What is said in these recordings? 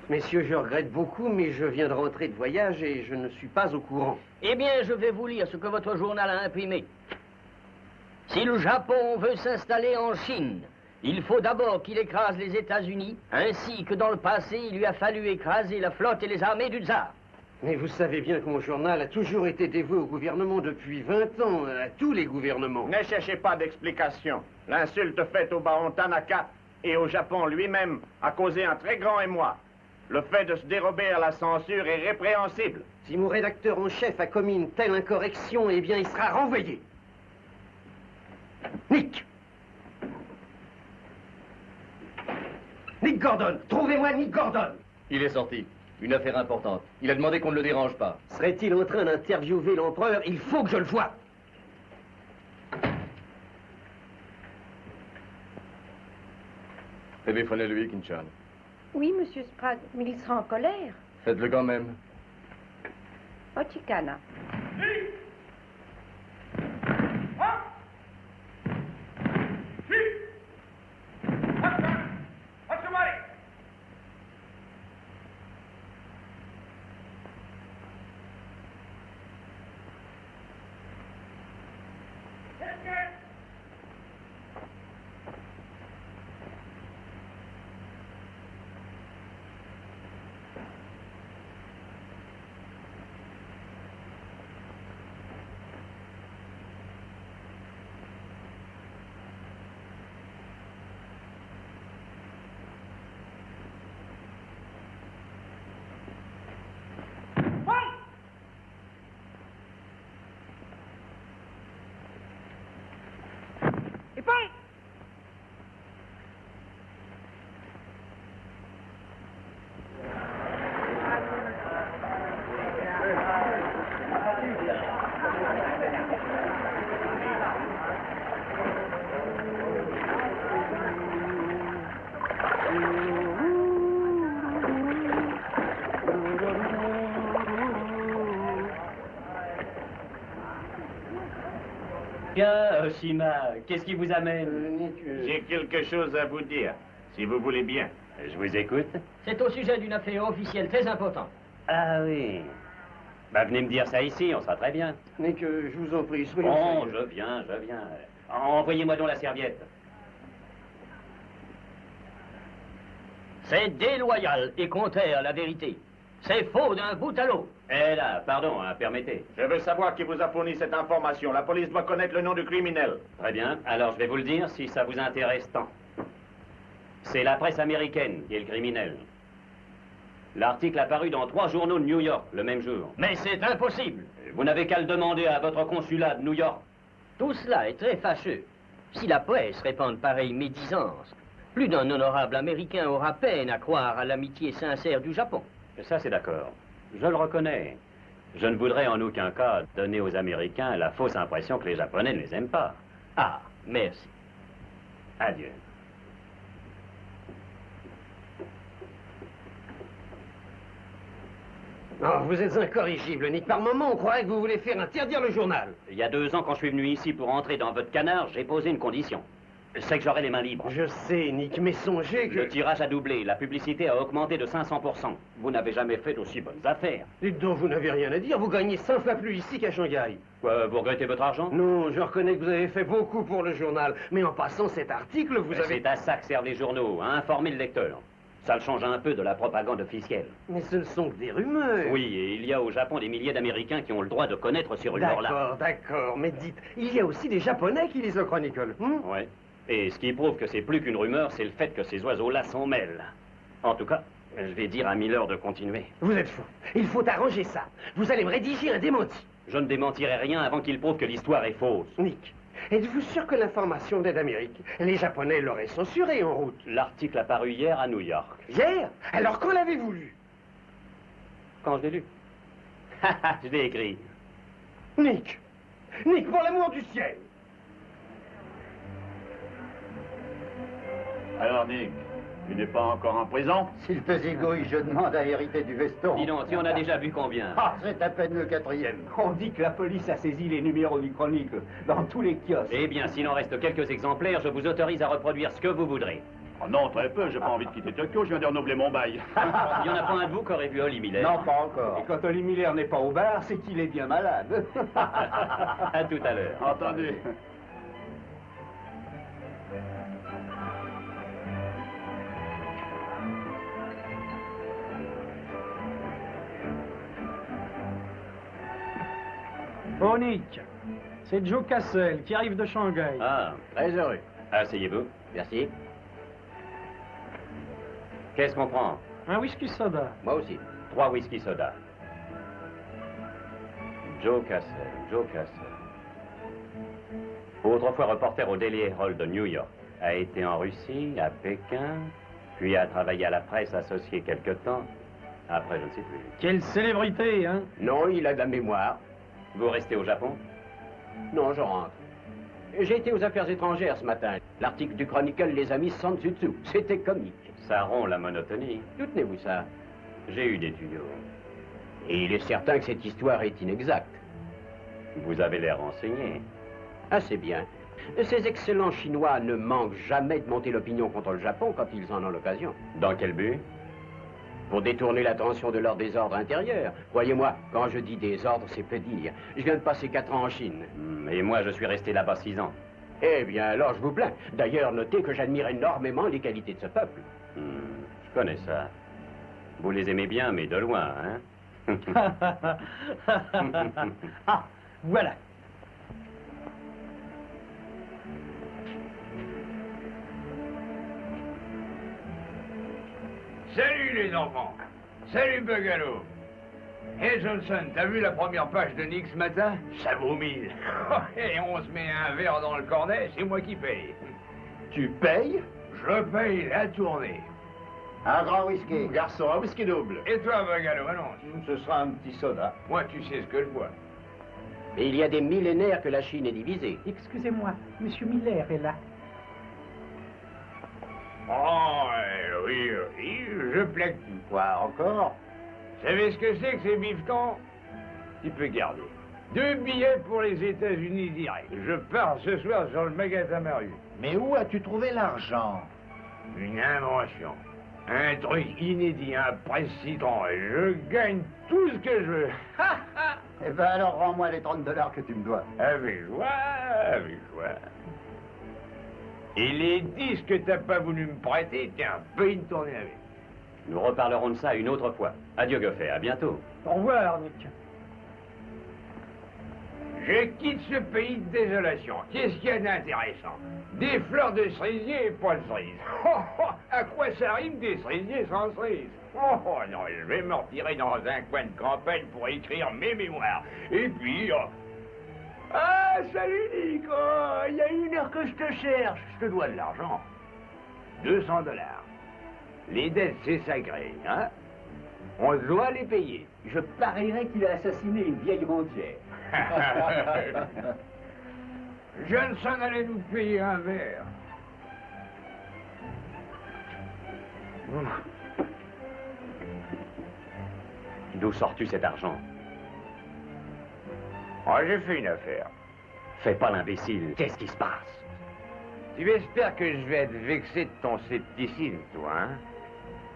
Messieurs, je regrette beaucoup, mais je viens de rentrer de voyage et je ne suis pas au courant. Eh bien, je vais vous lire ce que votre journal a imprimé. Si le Japon veut s'installer en Chine, il faut d'abord qu'il écrase les États-Unis, ainsi que dans le passé, il lui a fallu écraser la flotte et les armées du tsar. Mais vous savez bien que mon journal a toujours été dévoué au gouvernement depuis 20 ans, à tous les gouvernements. Ne cherchez pas d'explication. L'insulte faite au baron Tanaka et au Japon lui-même a causé un très grand émoi. Le fait de se dérober à la censure est répréhensible. Si mon rédacteur en chef a commis une telle incorrection, eh bien, il sera renvoyé. Nick! Nick Gordon! Trouvez-moi Nick Gordon! Il est sorti. Une affaire importante. Il a demandé qu'on ne le dérange pas. Serait-il en train d'interviewer l'empereur? Il faut que je le voie. Téléphonez-lui, Kinchan. Oui, monsieur Sprague, mais il sera en colère. Faites-le quand même. Ochikana. Bien, Oshima, qu'est-ce qui vous amène? J'ai quelque chose à vous dire, si vous voulez bien. Je vous écoute. C'est au sujet d'une affaire officielle très importante. Ah oui. Bah, venez me dire ça ici, on sera très bien. Nick, je vous en prie, soyons Bon, sérieux. je viens. Envoyez-moi donc la serviette. C'est déloyal et contraire à la vérité. C'est faux d'un bout à l'autre. Eh là, pardon, hein, permettez. Je veux savoir qui vous a fourni cette information. La police doit connaître le nom du criminel. Très bien, alors je vais vous le dire si ça vous intéresse tant. C'est la presse américaine qui est le criminel. L'article a paru dans 3 journaux de New York le même jour. Mais c'est impossible. Vous n'avez qu'à le demander à votre consulat de New York. Tout cela est très fâcheux. Si la presse répand pareille médisance, plus d'un honorable Américain aura peine à croire à l'amitié sincère du Japon. Ça, c'est d'accord. Je le reconnais. Je ne voudrais en aucun cas donner aux Américains la fausse impression que les Japonais ne les aiment pas. Ah, merci. Adieu. Oh, vous êtes incorrigible, Nick. Par moment, on croirait que vous voulez faire interdire le journal. Il y a 2 ans, quand je suis venu ici pour entrer dans votre canard, j'ai posé une condition. C'est que j'aurai les mains libres. Je sais, Nick, mais songez que... Le tirage a doublé, la publicité a augmenté de 500%. Vous n'avez jamais fait d'aussi bonnes affaires. Dites donc, vous n'avez rien à dire. Vous gagnez 100 fois plus ici qu'à Shanghai. Quoi, vous regrettez votre argent? Non, je reconnais que vous avez fait beaucoup pour le journal. Mais en passant cet article, vous avez... C'est à ça que servent les journaux, à informer le lecteur. Ça le change un peu de la propagande officielle. Mais ce ne sont que des rumeurs. Oui, et il y a au Japon des milliers d'Américains qui ont le droit de connaître ces rumeurs-là. D'accord, d'accord. Mais dites, il y a aussi des Japonais qui lisent le Chronicle. Ouais. Et ce qui prouve que c'est plus qu'une rumeur, c'est le fait que ces oiseaux-là s'en mêlent. En tout cas, je vais dire à Miller de continuer. Vous êtes fou. Il faut arranger ça. Vous allez me rédiger un démenti. Je ne démentirai rien avant qu'il prouve que l'histoire est fausse. Nick, êtes-vous sûr que l'information venait d'Amérique? Les Japonais l'auraient censurée en route. L'article a paru hier à New York. Hier? Alors quand l'avez-vous lu? Quand je l'ai lu. Je l'ai écrit. Nick! Nick, pour l'amour du ciel! Alors, Nick, tu n'es pas encore en prison? S'il faisait gauille, je demande à hériter du veston. Dis donc, si on a déjà vu combien? Ah, c'est à peine le 4e. On dit que la police a saisi les numéros du Chronicle dans tous les kiosques. Eh bien, s'il en reste quelques exemplaires, je vous autorise à reproduire ce que vous voudrez. Oh non, très peu, j'ai pas envie de quitter Tokyo, je viens de renouveler mon bail. Il n'y en a pas un de vous qui aurait vu Holly Miller? Non, pas encore. Et quand Holly Miller n'est pas au bar, c'est qu'il est bien malade. À tout à l'heure. Entendu. Bon, Nick, c'est Joe Cassel qui arrive de Shanghai. Ah, Très heureux. asseyez-vous. Merci. Qu'est-ce qu'on prend? Un whisky soda. Moi aussi. 3 whisky soda. Joe Cassel, Joe Cassel. Autrefois reporter au Daily Herald de New York. A été en Russie, à Pékin, puis a travaillé à la presse associée quelque temps. Après, je ne sais plus. Quelle célébrité, hein? Non, il a de la mémoire. Vous restez au Japon? Non, je rentre. J'ai été aux affaires étrangères ce matin. L'article du Chronicle les a mis sans dessus-dessous. C'était comique. Ça rompt la monotonie. D'où tenez-vous ça? J'ai eu des tuyaux. Et il est certain que cette histoire est inexacte. Vous avez l'air renseigné. Assez bien. Ces excellents Chinois ne manquent jamais de monter l'opinion contre le Japon quand ils en ont l'occasion. Dans quel but? Pour détourner l'attention de leur désordre intérieur. Croyez-moi, quand je dis désordre, c'est peu dire. Je viens de passer 4 ans en Chine. Et moi, je suis resté là-bas 6 ans. Eh bien, alors je vous plains. D'ailleurs, notez que j'admire énormément les qualités de ce peuple. Je connais ça. Vous les aimez bien, mais de loin, hein? Ah, voilà. Salut les enfants. Salut Bugalo. Hey Johnson, t'as vu la première page de Nick ce matin? Ça vaut 1000. Et on se met un verre dans le cornet, c'est moi qui paye. Tu payes? Je paye la tournée. Un grand whisky. Garçon, un whisky double. Et toi Bugalo, annonce. Ce sera un petit soda. Moi tu sais ce que je vois. Et il y a des millénaires que la Chine est divisée. Excusez-moi, Monsieur Miller est là. Oh, oui, je plaque tout. Quoi, encore? Vous savez ce que c'est que ces bifetons? Tu peux garder. 2 billets pour les États-Unis direct. Je pars ce soir sur le magasin Marius. Mais où as-tu trouvé l'argent? Une invention. Un truc inédit, un presse-citron. Je gagne tout ce que je veux. Eh ben alors rends-moi les $30 que tu me dois. Avec joie, avec joie. Et les 10 que t'as pas voulu me prêter, tiens, paye une tournée avec. Nous reparlerons de ça une autre fois. Adieu, Goffet, à bientôt. Au revoir, Nick. Je quitte ce pays de désolation. Qu'est-ce qu'il y a d'intéressant? Des fleurs de cerisier et pas de cerises. Oh, oh, à quoi ça rime des cerisiers sans cerises? Oh, oh non, je vais me retirer dans un coin de campagne pour écrire mes mémoires. Et puis... Ah, salut Nick! Oh, il y a 1 heure que je te cherche. Je te dois de l'argent. $200. Les dettes, c'est sacré, hein? On doit les payer. Je parierais qu'il a assassiné une vieille rentière. Johnson allait nous payer un verre. D'où sors-tu cet argent? Oh, j'ai fait une affaire. Fais pas l'imbécile. Qu'est-ce qui se passe? Tu espères que je vais être vexé de ton scepticisme, toi, hein?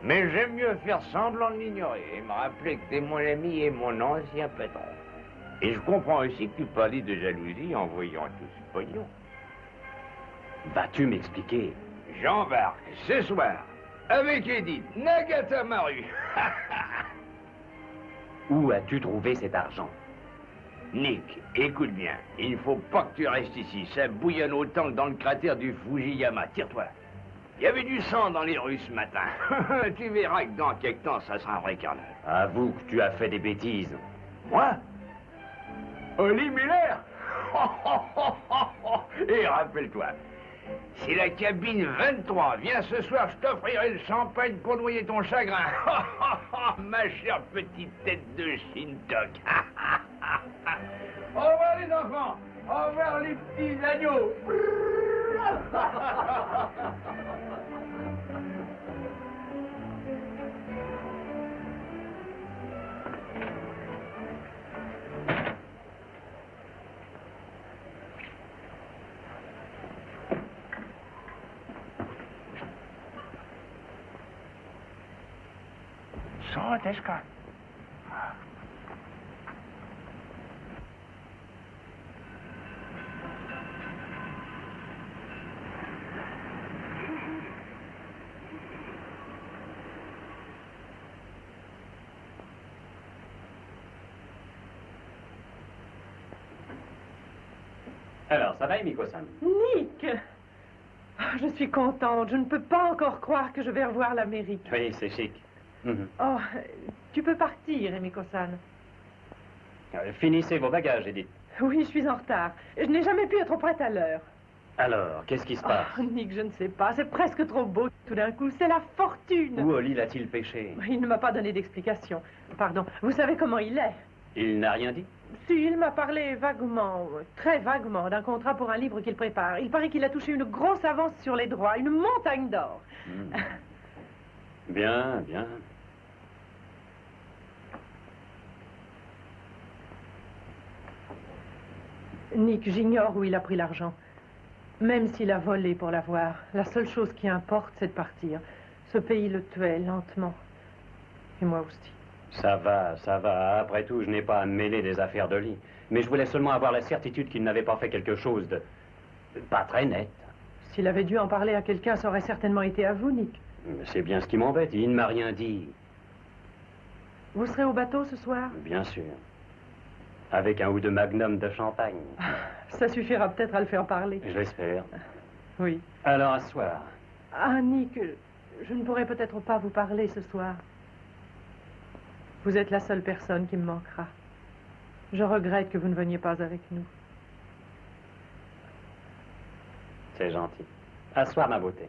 Mais j'aime mieux faire semblant de l'ignorer et me rappeler que t'es mon ami et mon ancien patron. Et je comprends aussi que tu parlais de jalousie en voyant tout ce pognon. Vas-tu m'expliquer? J'embarque ce soir avec Edith Nagatamaru. Où as-tu trouvé cet argent? Nick, écoute bien, il ne faut pas que tu restes ici. Ça bouillonne autant que dans le cratère du Fujiyama. Tire-toi. Il y avait du sang dans les rues ce matin. Tu verras que dans quelque temps, ça sera un vrai carnage. Avoue que tu as fait des bêtises. Moi? Holly Miller? Et rappelle-toi, si la cabine 23 vient ce soir, je t'offrirai le champagne pour noyer ton chagrin. Ma chère petite tête de Shintok. Au revoir les enfants. Au revoir les petits agneaux. Sotesca. Alors, ça va, Emiko-san? Nick! Ah, je suis contente. Je ne peux pas encore croire que je vais revoir l'Amérique. Oui, c'est chic. Mhm. Oh, tu peux partir, Emiko-san. Finissez vos bagages, Edith. Oui, je suis en retard. Je n'ai jamais pu être prête à l'heure. Alors, qu'est-ce qui se passe? Oh, Nick, je ne sais pas. C'est presque trop beau tout d'un coup. C'est la fortune. Où Oli l'a-t-il pêché? Il ne m'a pas donné d'explication. Pardon. Vous savez comment il est? Il n'a rien dit? Si, il m'a parlé vaguement, très vaguement, d'un contrat pour un livre qu'il prépare. Il paraît qu'il a touché une grosse avance sur les droits, une montagne d'or. Bien, bien. Nick, j'ignore où il a pris l'argent. Même s'il a volé pour l'avoir, la seule chose qui importe, c'est de partir. Ce pays le tuait lentement. Et moi aussi. Ça va, ça va. Après tout, je n'ai pas à me mêler des affaires de lit. Mais je voulais seulement avoir la certitude qu'il n'avait pas fait quelque chose de pas très net. S'il avait dû en parler à quelqu'un, ça aurait certainement été à vous, Nick. C'est bien ce qui m'embête. Il ne m'a rien dit. Vous serez au bateau ce soir? Bien sûr. Avec un ou deux magnums de champagne. Ça suffira peut-être à le faire parler. Je l'espère. Oui. Alors, à ce soir. Ah, Nick, je ne pourrai peut-être pas vous parler ce soir. Vous êtes la seule personne qui me manquera. Je regrette que vous ne veniez pas avec nous. C'est gentil. À ce soir, ma beauté.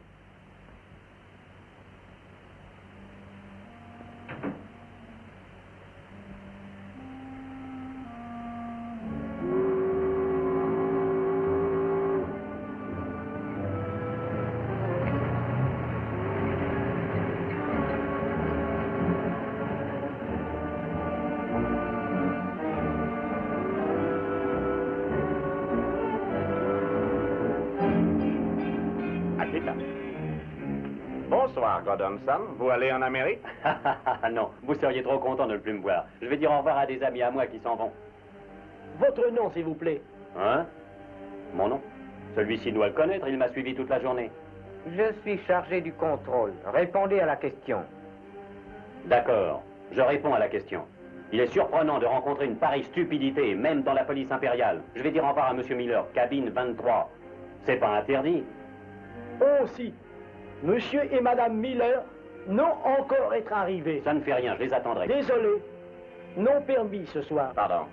Bonsoir, Godonson. Vous allez en Amérique? Non, vous seriez trop content de ne plus me voir. Je vais dire au revoir à des amis à moi qui s'en vont. Votre nom, s'il vous plaît. Hein? Mon nom? Celui-ci doit le connaître, il m'a suivi toute la journée. Je suis chargé du contrôle. Répondez à la question. D'accord, je réponds à la question. Il est surprenant de rencontrer une pareille stupidité, même dans la police impériale. Je vais dire au revoir à Monsieur Miller, cabine 23. C'est pas interdit. Oh, si. Monsieur et Madame Miller n'ont encore être arrivés. Ça ne fait rien, je les attendrai. Désolé. Non permis ce soir. Pardon.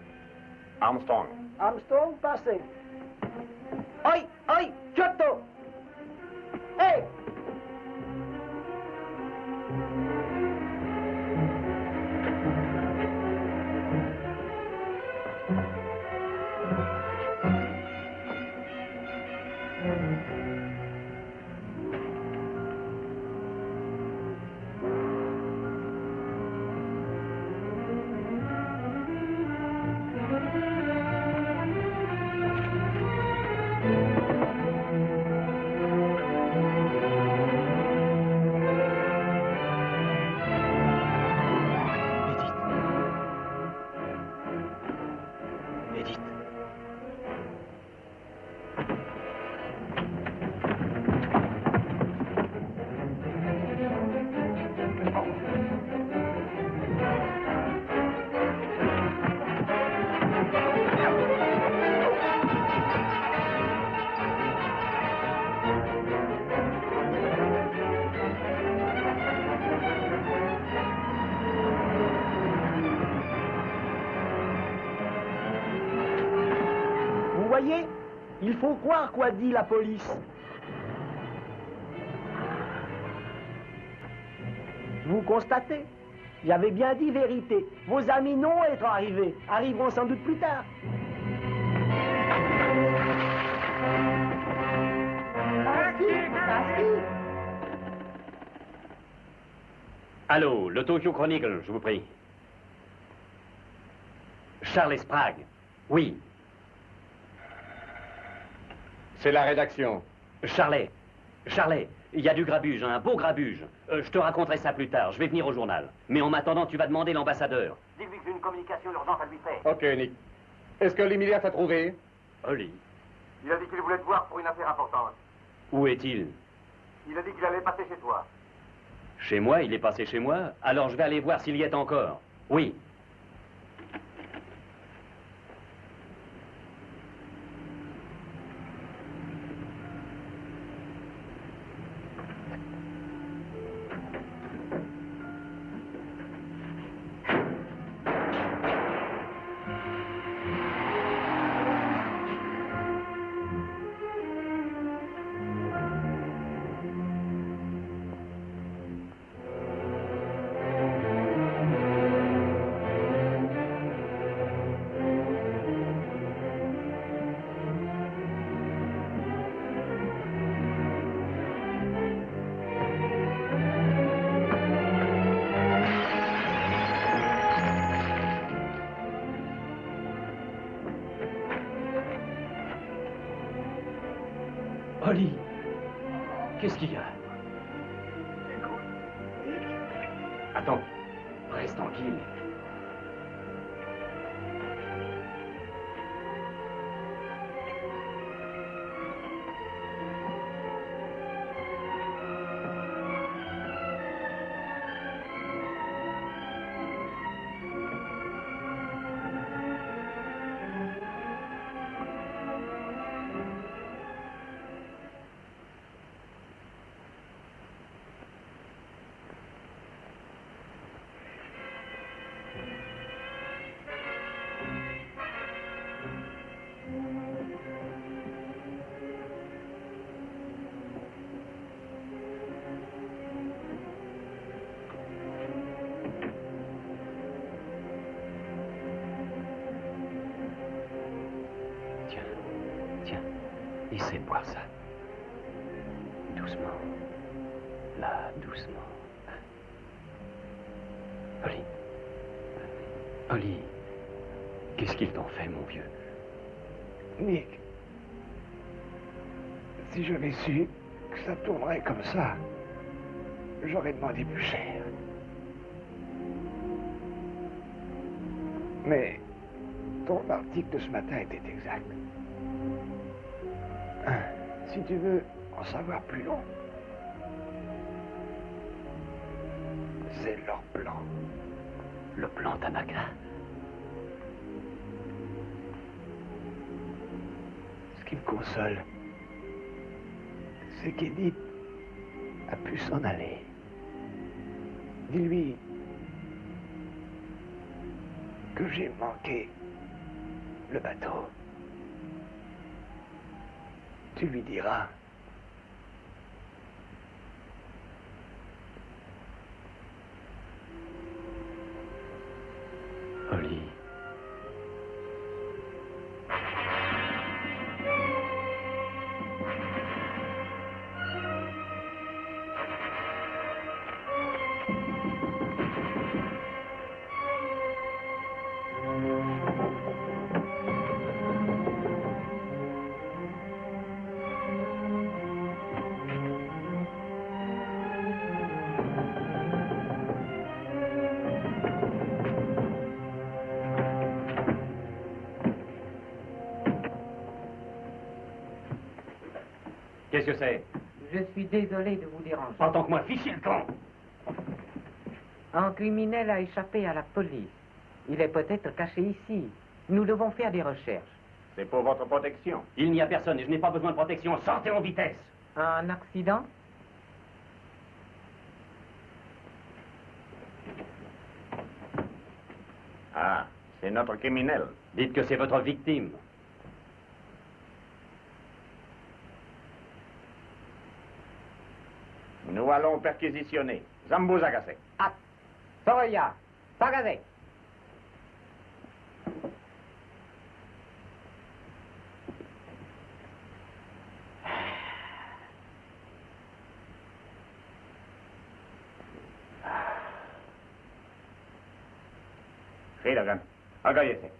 Armstrong. Armstrong, passez. Oi, oi, Giotto. Hey! Il faut croire quoi dit la police. Vous constatez? J'avais bien dit vérité. Vos amis non être arrivés. Arriveront sans doute plus tard. Allô, le Tokyo Chronicle, je vous prie. Charles Sprague. Oui. C'est la rédaction. Charlet, Il y a du grabuge, un beau grabuge. Je te raconterai ça plus tard. Je vais venir au journal. Mais en m'attendant, tu vas demander l'ambassadeur. Dis-lui que j'ai une communication urgente à lui faire. Ok, Nick. Est-ce que l'Emilia t'a trouvé? Oli. Il a dit qu'il voulait te voir pour une affaire importante. Où est-il? Il a dit qu'il allait passer chez toi. Chez moi? Il est passé chez moi? Alors je vais aller voir s'il y est encore. Oui. Oli, qu'est-ce qu'il y a? Attends, reste tranquille. Essaie de boire ça. Doucement. Là, doucement. Oli. Oli. Qu'est-ce qu'ils t'ont fait, mon vieux? Nick, si j'avais su que ça tournerait comme ça, j'aurais demandé plus cher. Mais ton article de ce matin était exact. Si tu veux en savoir plus long, c'est leur plan. Le plan Tanaka? Ce qui me console, c'est qu'Edith a pu s'en aller. Dis-lui que j'ai manqué le bateau. Tu lui diras. Oli. Qu'est-ce que c'est? Je suis désolé de vous déranger. En tant que moi, fichez le camp! Un criminel a échappé à la police. Il est peut-être caché ici. Nous devons faire des recherches. C'est pour votre protection. Il n'y a personne et je n'ai pas besoin de protection. Sortez en vitesse! Un accident? Ah, c'est notre criminel. Dites que c'est votre victime. Nous allons perquisitionner. Zambo Zagase. Ah, Soroya, Sagase. Hidagan, agayese.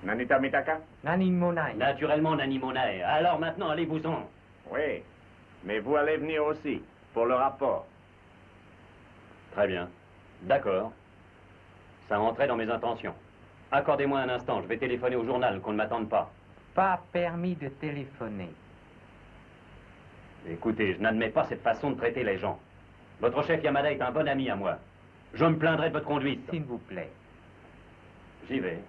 Nani Nanita Mitaka? Nani Monaï. Naturellement, Nani Monaï. Alors maintenant, allez-vous-en. Oui, mais vous allez venir aussi, pour le rapport. Très bien. D'accord. Ça rentrait dans mes intentions. Accordez-moi un instant, je vais téléphoner au journal, qu'on ne m'attende pas. Pas permis de téléphoner. Écoutez, je n'admets pas cette façon de traiter les gens. Votre chef Yamada est un bon ami à moi. Je me plaindrai de votre conduite. S'il vous plaît. J'y vais.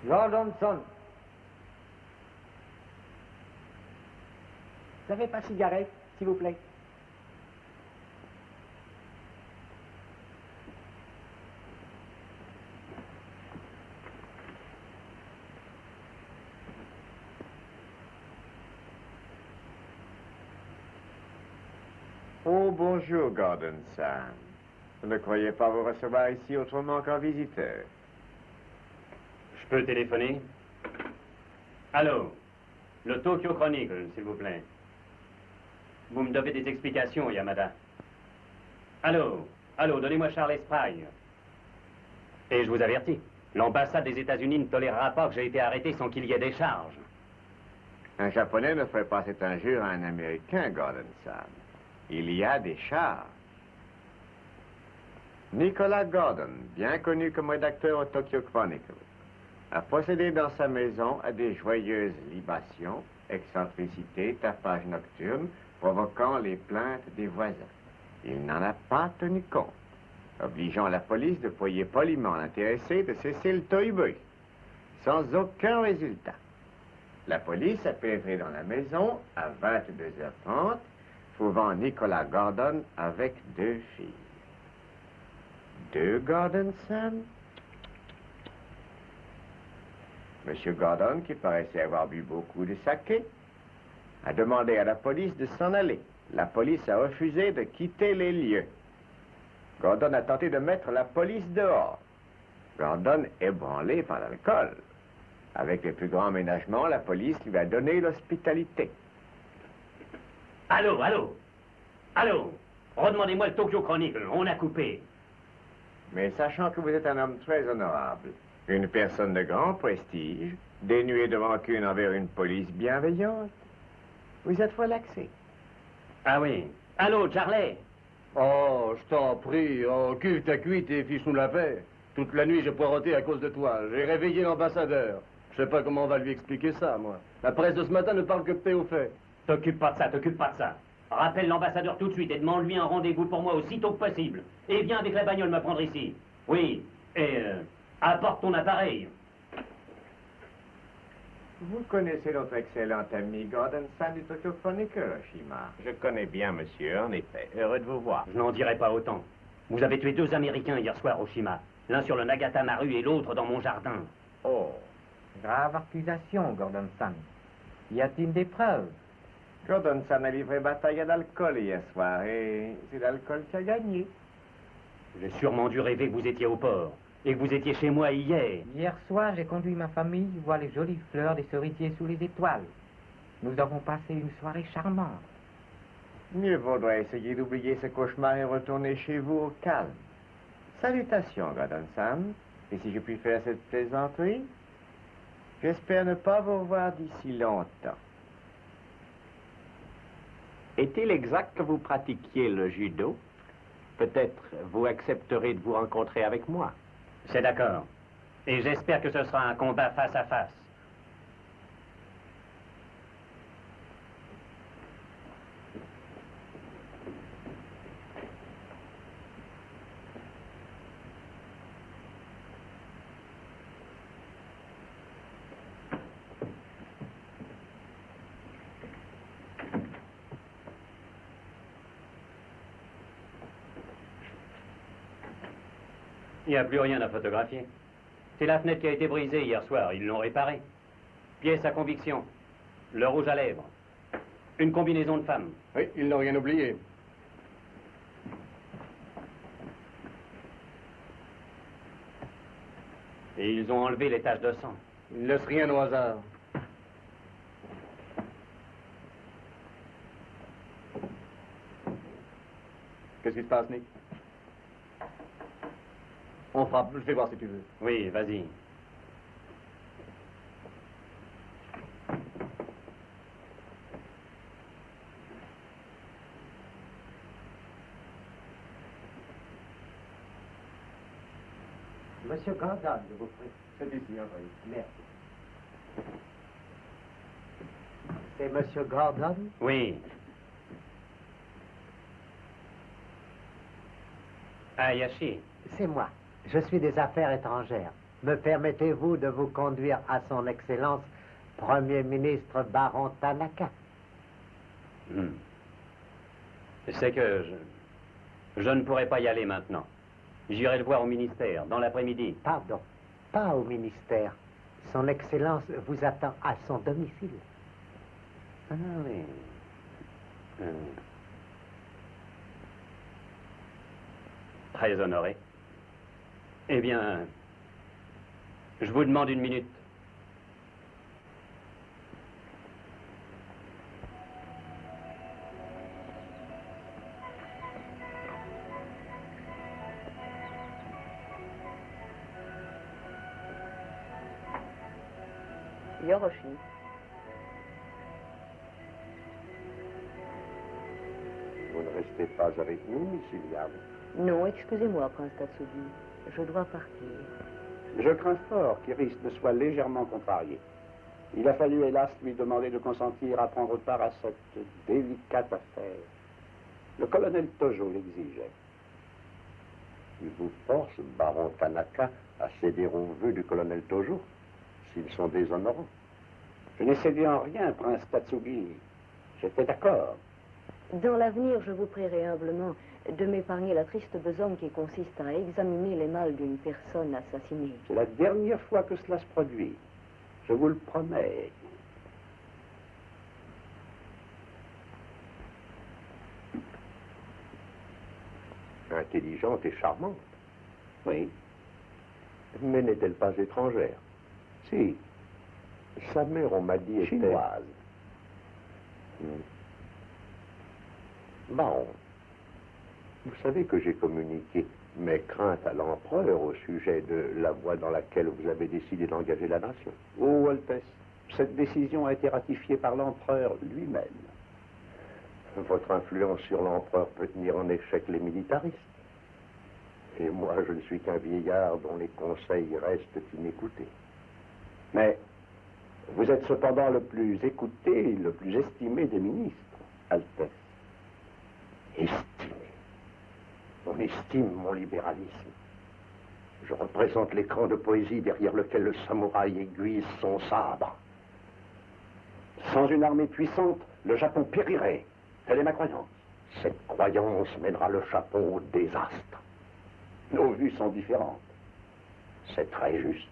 Gordonson. Vous n'avez pas de cigarette, s'il vous plaît? Oh, bonjour, Gordon Sam. Vous ne croyez pas vous recevoir ici autrement qu'en visiteur? Je peux téléphoner? Allô? Le Tokyo Chronicle, s'il vous plaît. Vous me devez des explications, Yamada. Allô? Allô, donnez-moi Charles Sprague. Et je vous avertis, l'ambassade des États-Unis ne tolérera pas que j'ai été arrêté sans qu'il y ait des charges. Un Japonais ne ferait pas cette injure à un Américain, Gordon Sam. Il y a des charges. Nicolas Gordon, bien connu comme rédacteur au Tokyo Chronicle, a procédé dans sa maison à des joyeuses libations, excentricités, tapages nocturnes, provoquant les plaintes des voisins. Il n'en a pas tenu compte, obligeant la police de prier poliment l'intéressé de cesser le tohu-bohu, sans aucun résultat. La police a pénétré dans la maison à 22h30, trouvant Nicolas Gordon avec 2 filles. 2 Gordon Sam? Monsieur Gordon, qui paraissait avoir bu beaucoup de saké, a demandé à la police de s'en aller. La police a refusé de quitter les lieux. Gordon a tenté de mettre la police dehors. Gordon, ébranlé par l'alcool. Avec le plus grand ménagement, la police lui a donné l'hospitalité. Allô, allô? Allô? Redemandez-moi le Tokyo Chronicle, on a coupé. Mais sachant que vous êtes un homme très honorable, une personne de grand prestige, dénuée de rancune envers une police bienveillante, vous êtes relaxé. Ah oui. Allô, Charlie? Oh, je t'en prie. Oh, cuve ta cuite et fiche-nous la paix. Toute la nuit, j'ai poireauté à cause de toi. J'ai réveillé l'ambassadeur. Je sais pas comment on va lui expliquer ça, moi. La presse de ce matin ne parle que de tes hauts faits. T'occupe pas de ça, t'occupe pas de ça. Rappelle l'ambassadeur tout de suite et demande-lui un rendez-vous pour moi aussitôt que possible. Et viens avec la bagnole me prendre ici. Oui, et apporte ton appareil. Vous connaissez notre excellent ami Gordon Sam du Tokyo Chronicle, Shima. Je connais bien, monsieur, en effet. Heureux de vous voir. Je n'en dirai pas autant. Vous avez tué 2 Américains hier soir au Shima. L'un sur le Nagata Maru et l'autre dans mon jardin. Oh. Grave accusation, Gordon Sam. Y a-t-il des preuves? Gordon Sam a livré bataille à l'alcool hier soir et c'est l'alcool qui a gagné. J'ai sûrement dû rêver que vous étiez au port et que vous étiez chez moi hier. Hier soir, j'ai conduit ma famille voir les jolies fleurs des cerisiers sous les étoiles. Nous avons passé une soirée charmante. Mieux vaudrait essayer d'oublier ce cauchemar et retourner chez vous au calme. Salutations, Gordon Sam. Et si je puis faire cette plaisanterie, j'espère ne pas vous revoir d'ici longtemps. Est-il exact que vous pratiquiez le judo? Peut-être vous accepterez de vous rencontrer avec moi. C'est d'accord. Et j'espère que ce sera un combat face à face. Il n'y a plus rien à photographier. C'est la fenêtre qui a été brisée hier soir. Ils l'ont réparée. Pièce à conviction. Le rouge à lèvres. Une combinaison de femme. Oui, ils n'ont rien oublié. Et ils ont enlevé les taches de sang. Ils ne laissent rien au hasard. Qu'est-ce qui se passe, Nick? On frappe. Je vais voir si tu veux. Oui, vas-y. Monsieur Gordon, je vous prie. C'est ici, envoyé. Merci. C'est Monsieur Gordon? Oui. Hayashi. C'est moi. Je suis des affaires étrangères. Me permettez-vous de vous conduire à son Excellence, Premier ministre Baron Tanaka? C'est que je ne pourrais pas y aller maintenant. J'irai le voir au ministère, dans l'après-midi. Pardon, pas au ministère. Son Excellence vous attend à son domicile. Ah oui. Très honoré. Eh bien, je vous demande une minute. Yoroshi. Vous ne restez pas avec nous, Miss Iliam? Non, excusez-moi, Prince Tatsugi. Je dois partir. Je crains fort qu'Iris ne soit légèrement contrarié. Il a fallu, hélas, lui demander de consentir à prendre part à cette délicate affaire. Le colonel Tojo l'exigeait. Il vous force, baron Tanaka, à céder aux vœux du colonel Tojo, s'ils sont déshonorants. Je n'ai cédé en rien, Prince Tatsugi. J'étais d'accord. Dans l'avenir, je vous prierai humblement de m'épargner la triste besogne qui consiste à examiner les mâles d'une personne assassinée. C'est la dernière fois que cela se produit. Je vous le promets. Intelligente et charmante. Oui. Mais n'est-elle pas étrangère? Si. Sa mère, on m'a dit, était... Chinoise. Baron, vous savez que j'ai communiqué mes craintes à l'empereur au sujet de la voie dans laquelle vous avez décidé d'engager la nation. Oh, Altesse, cette décision a été ratifiée par l'empereur lui-même. Votre influence sur l'empereur peut tenir en échec les militaristes. Et moi, je ne suis qu'un vieillard dont les conseils restent inécoutés. Mais vous êtes cependant le plus écouté et le plus estimé des ministres, Altesse. Estimé. On estime mon libéralisme. Je représente l'écran de poésie derrière lequel le samouraï aiguise son sabre. Sans une armée puissante, le Japon périrait. Telle est ma croyance. Cette croyance mènera le Japon au désastre. Nos vues sont différentes. C'est très juste.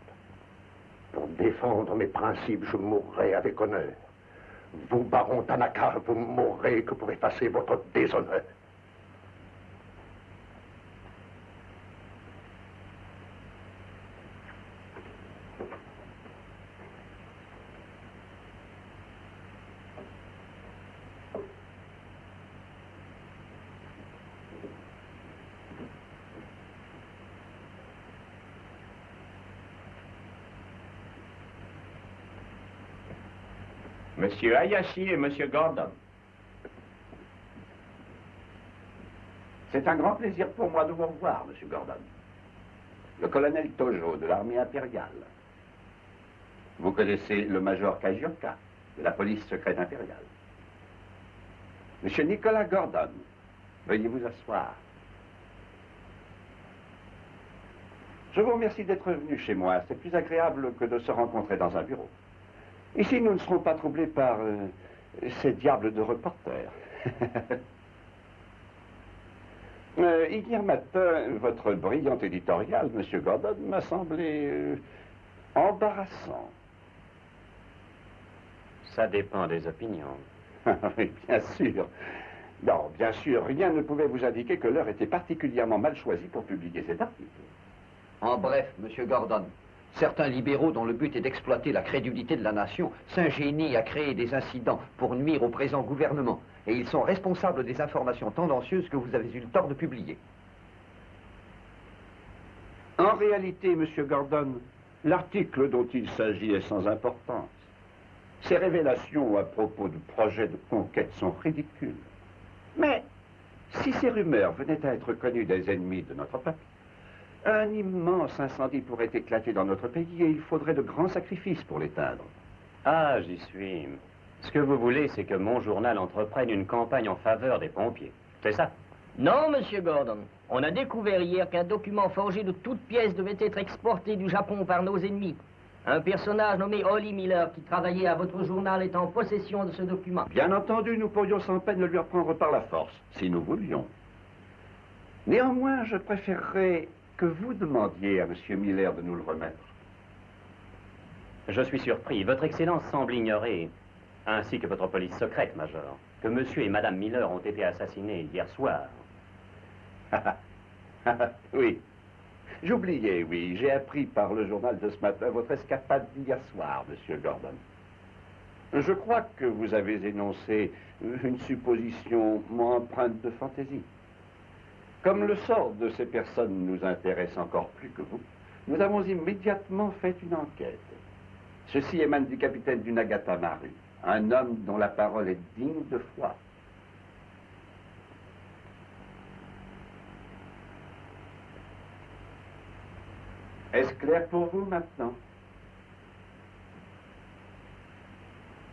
Pour défendre mes principes, je mourrai avec honneur. Vous, baron Tanaka, vous mourrez que pour effacer votre déshonneur. Monsieur Hayashi et Monsieur Gordon. C'est un grand plaisir pour moi de vous revoir, Monsieur Gordon. Le colonel Tojo de l'armée impériale. Vous connaissez le major Kajioka de la police secrète impériale. Monsieur Nicolas Gordon, veuillez vous asseoir. Je vous remercie d'être venu chez moi. C'est plus agréable que de se rencontrer dans un bureau. Ici, nous ne serons pas troublés par ces diables de reporters. Hier matin, votre brillant éditorial, Monsieur Gordon, m'a semblé embarrassant. Ça dépend des opinions. Oui, bien sûr. Non, bien sûr, rien ne pouvait vous indiquer que l'heure était particulièrement mal choisie pour publier cet article. En bref, Monsieur Gordon, certains libéraux dont le but est d'exploiter la crédulité de la nation s'ingénient à créer des incidents pour nuire au présent gouvernement. Et ils sont responsables des informations tendancieuses que vous avez eu le tort de publier. En réalité, Monsieur Gordon, l'article dont il s'agit est sans importance. Ces révélations à propos du projet de conquête sont ridicules. Mais si ces rumeurs venaient à être connues des ennemis de notre peuple, un immense incendie pourrait éclater dans notre pays et il faudrait de grands sacrifices pour l'éteindre. Ah, j'y suis. Ce que vous voulez, c'est que mon journal entreprenne une campagne en faveur des pompiers. C'est ça? Non, Monsieur Gordon. On a découvert hier qu'un document forgé de toutes pièces devait être exporté du Japon par nos ennemis. Un personnage nommé Holly Miller, qui travaillait à votre journal, est en possession de ce document. Bien entendu, nous pourrions sans peine le lui reprendre par la force, si nous voulions. Néanmoins, je préférerais que vous demandiez à Monsieur Miller de nous le remettre. Je suis surpris. Votre Excellence semble ignorer, ainsi que votre police secrète, Major, que Monsieur et Madame Miller ont été assassinés hier soir. Oui. J'oubliais, oui. J'ai appris par le journal de ce matin votre escapade d'hier soir, Monsieur Gordon. Je crois que vous avez énoncé une supposition empreinte de fantaisie. Comme le sort de ces personnes nous intéresse encore plus que vous, nous avons immédiatement fait une enquête. Ceci émane du capitaine du Nagata Maru, un homme dont la parole est digne de foi. Est-ce clair pour vous maintenant?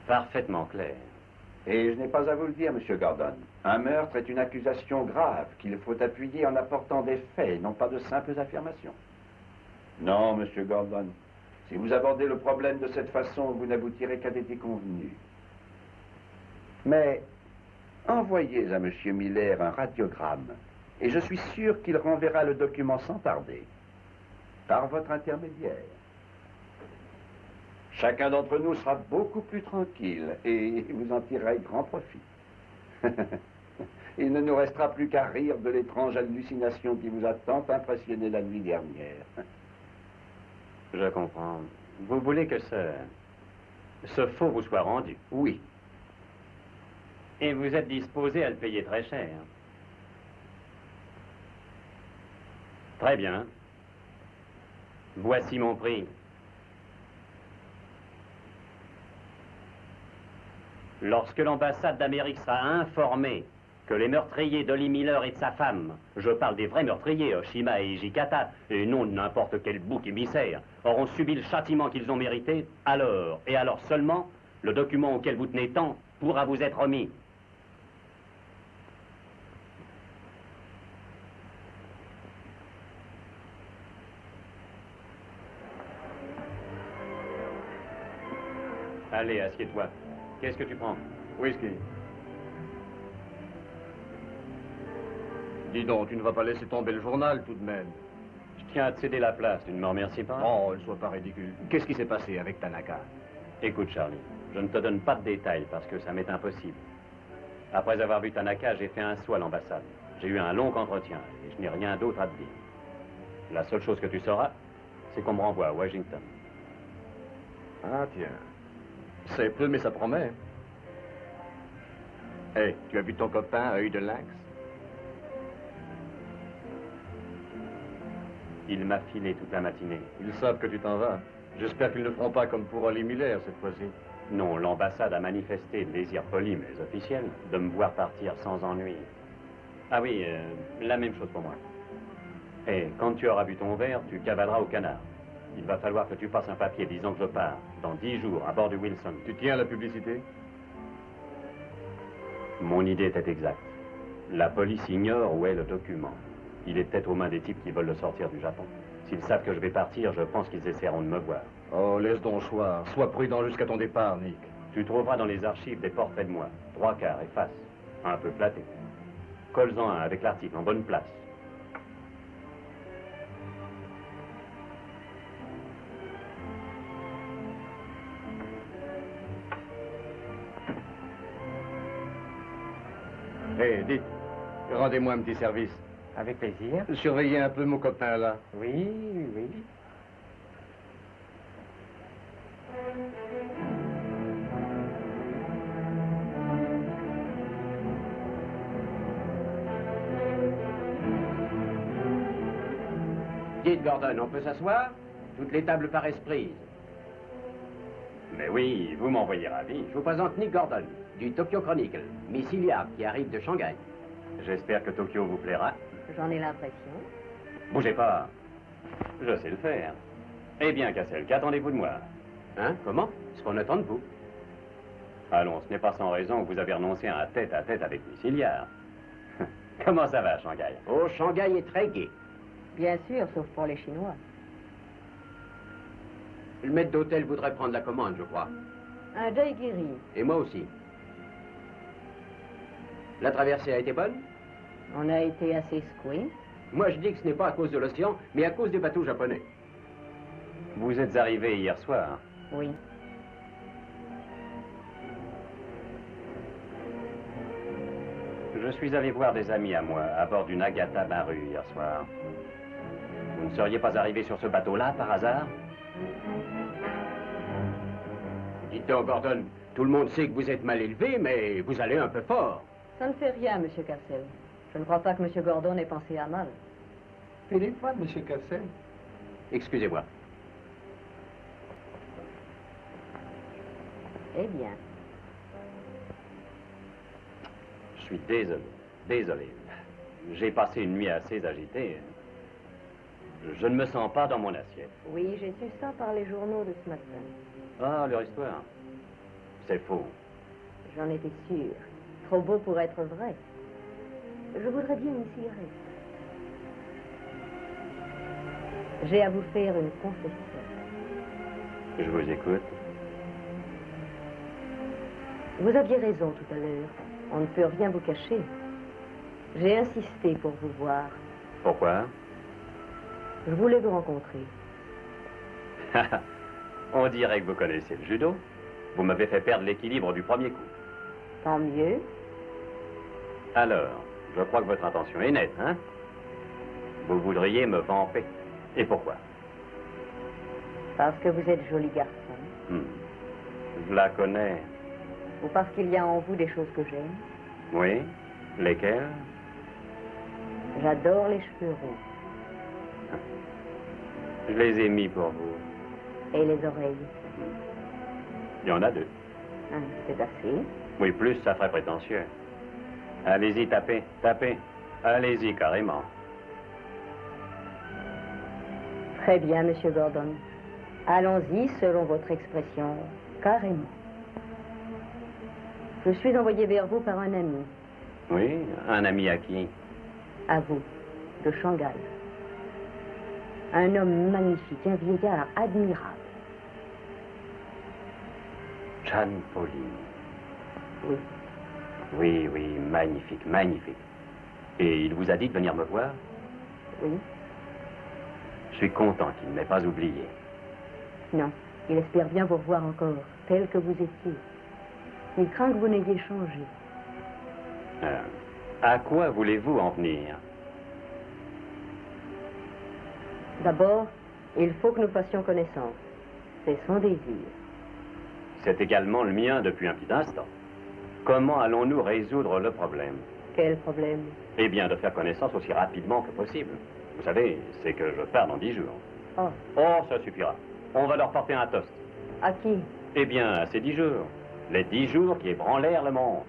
Parfaitement clair. Et je n'ai pas à vous le dire, Monsieur Gordon. Un meurtre est une accusation grave qu'il faut appuyer en apportant des faits, non pas de simples affirmations. Non, Monsieur Gordon. Si vous abordez le problème de cette façon, vous n'aboutirez qu'à des déconvenues. Mais envoyez à Monsieur Miller un radiogramme, et je suis sûr qu'il renverra le document sans tarder, par votre intermédiaire. Chacun d'entre nous sera beaucoup plus tranquille et vous en tirerez grand profit. Il ne nous restera plus qu'à rire de l'étrange hallucination qui vous a tant impressionné la nuit dernière. Je comprends. Vous voulez que ce faux vous soit rendu? Oui. Et vous êtes disposé à le payer très cher? Très bien. Voici mon prix. Lorsque l'ambassade d'Amérique sera informée que les meurtriers d'Holly Miller et de sa femme, je parle des vrais meurtriers, Oshima et Hijikata, et non de n'importe quel bouc émissaire, auront subi le châtiment qu'ils ont mérité, alors, et alors seulement, le document auquel vous tenez tant pourra vous être remis. Allez, assieds-toi. Qu'est-ce que tu prends? Whisky. Dis donc, tu ne vas pas laisser tomber le journal tout de même. Je tiens à te céder la place, tu ne me remercies pas? Oh, ne sois pas ridicule. Qu'est-ce qui s'est passé avec Tanaka? Écoute, Charlie, je ne te donne pas de détails parce que ça m'est impossible. Après avoir vu Tanaka, j'ai fait un saut à l'ambassade. J'ai eu un long entretien et je n'ai rien d'autre à te dire. La seule chose que tu sauras, c'est qu'on me renvoie à Washington. Ah, tiens. C'est peu, mais ça promet. Hé, hey, tu as vu ton copain, œil de lynx? Il m'a filé toute la matinée. Ils savent que tu t'en vas. J'espère qu'ils ne feront pas comme pour Holly Miller cette fois-ci. Non, l'ambassade a manifesté le désir poli mais officiel de me voir partir sans ennui. Ah oui, la même chose pour moi. Et quand tu auras bu ton verre, tu cavaleras au canard. Il va falloir que tu fasses un papier disant que je pars dans 10 jours à bord du Wilson. Tu tiens à la publicité? Mon idée était exacte. La police ignore où est le document. Il est peut-être aux mains des types qui veulent le sortir du Japon. S'ils savent que je vais partir, je pense qu'ils essaieront de me voir. Oh, laisse donc choir. Sois prudent jusqu'à ton départ, Nick. Tu trouveras dans les archives des portraits de moi, 3 quarts et face, un peu plattés. Colle-en un avec l'article en bonne place. Hé, dites, rendez-moi un petit service. Avec plaisir. Surveillez un peu mon copain, là. Oui, oui. Dites, Gordon, on peut s'asseoir? Toutes les tables paraissent prises. Mais oui, vous m'envoyez ravi. Je vous présente Nick Gordon, du Tokyo Chronicle, Miss Hilliard, qui arrive de Shanghai. J'espère que Tokyo vous plaira. J'en ai l'impression. Bougez pas. Je sais le faire. Eh bien, Cassel, qu'attendez-vous de moi? Hein? Comment? Ce qu'on attend de vous. Allons, ce n'est pas sans raison que vous avez renoncé à un tête-à-tête avec Miss Hilliard. Comment ça va, Shanghai? Oh, Shanghai est très gai. Bien sûr, sauf pour les Chinois. Le maître d'hôtel voudrait prendre la commande, je crois. Un daiguiri. Et moi aussi. La traversée a été bonne? On a été assez secoués. Moi, je dis que ce n'est pas à cause de l'océan, mais à cause des bateaux japonais. Vous êtes arrivé hier soir. Oui. Je suis allé voir des amis à moi à bord d'une Agatha Maru hier soir. Vous ne seriez pas arrivé sur ce bateau-là, par hasard? Dites donc, Gordon, tout le monde sait que vous êtes mal élevé, mais vous allez un peu fort. Ça ne fait rien, Monsieur Cassel. Je ne crois pas que Monsieur Gordon ait pensé à mal. Philippe, Monsieur Cassel. Excusez-moi. Eh bien. Je suis désolé. Désolé. J'ai passé une nuit assez agitée. Je ne me sens pas dans mon assiette. Oui, j'ai su ça par les journaux de ce matin. Ah, leur histoire. C'est faux. J'en étais sûre. Trop beau pour être vrai. Je voudrais bien une cigarette. J'ai à vous faire une confession. Je vous écoute. Vous aviez raison tout à l'heure. On ne peut rien vous cacher. J'ai insisté pour vous voir. Pourquoi? Je voulais vous rencontrer. On dirait que vous connaissez le judo. Vous m'avez fait perdre l'équilibre du premier coup. Tant mieux. Alors, je crois que votre intention est nette, hein? Vous voudriez me vamper. Et pourquoi? Parce que vous êtes joli garçon. Je la connais. Ou parce qu'il y a en vous des choses que j'aime. Oui? Lesquelles? J'adore les cheveux roux. Je les ai mis pour vous. Et les oreilles. Il y en a deux. C'est assez. Oui, plus, ça ferait prétentieux. Allez-y, tapez, tapez. Allez-y, carrément. Très bien, Monsieur Gordon. Allons-y, selon votre expression, carrément. Je suis envoyé vers vous par un ami. Oui, un ami à qui? À vous, de Shanghai. Un homme magnifique, un vieillard admirable. Chan Pauline. Oui. Oui, oui, magnifique, magnifique. Et il vous a dit de venir me voir? Oui. Je suis content qu'il ne m'ait pas oublié. Non, il espère bien vous revoir encore, tel que vous étiez. Il craint que vous n'ayez changé. À quoi voulez-vous en venir? D'abord, il faut que nous fassions connaissance. C'est son désir. C'est également le mien depuis un petit instant. Comment allons-nous résoudre le problème? Quel problème? Eh bien, de faire connaissance aussi rapidement que possible. Vous savez, c'est que je pars dans 10 jours. Oh. Oh, ça suffira. On va leur porter un toast. À qui? Eh bien, à ces 10 jours. Les 10 jours qui ébranlèrent le monde.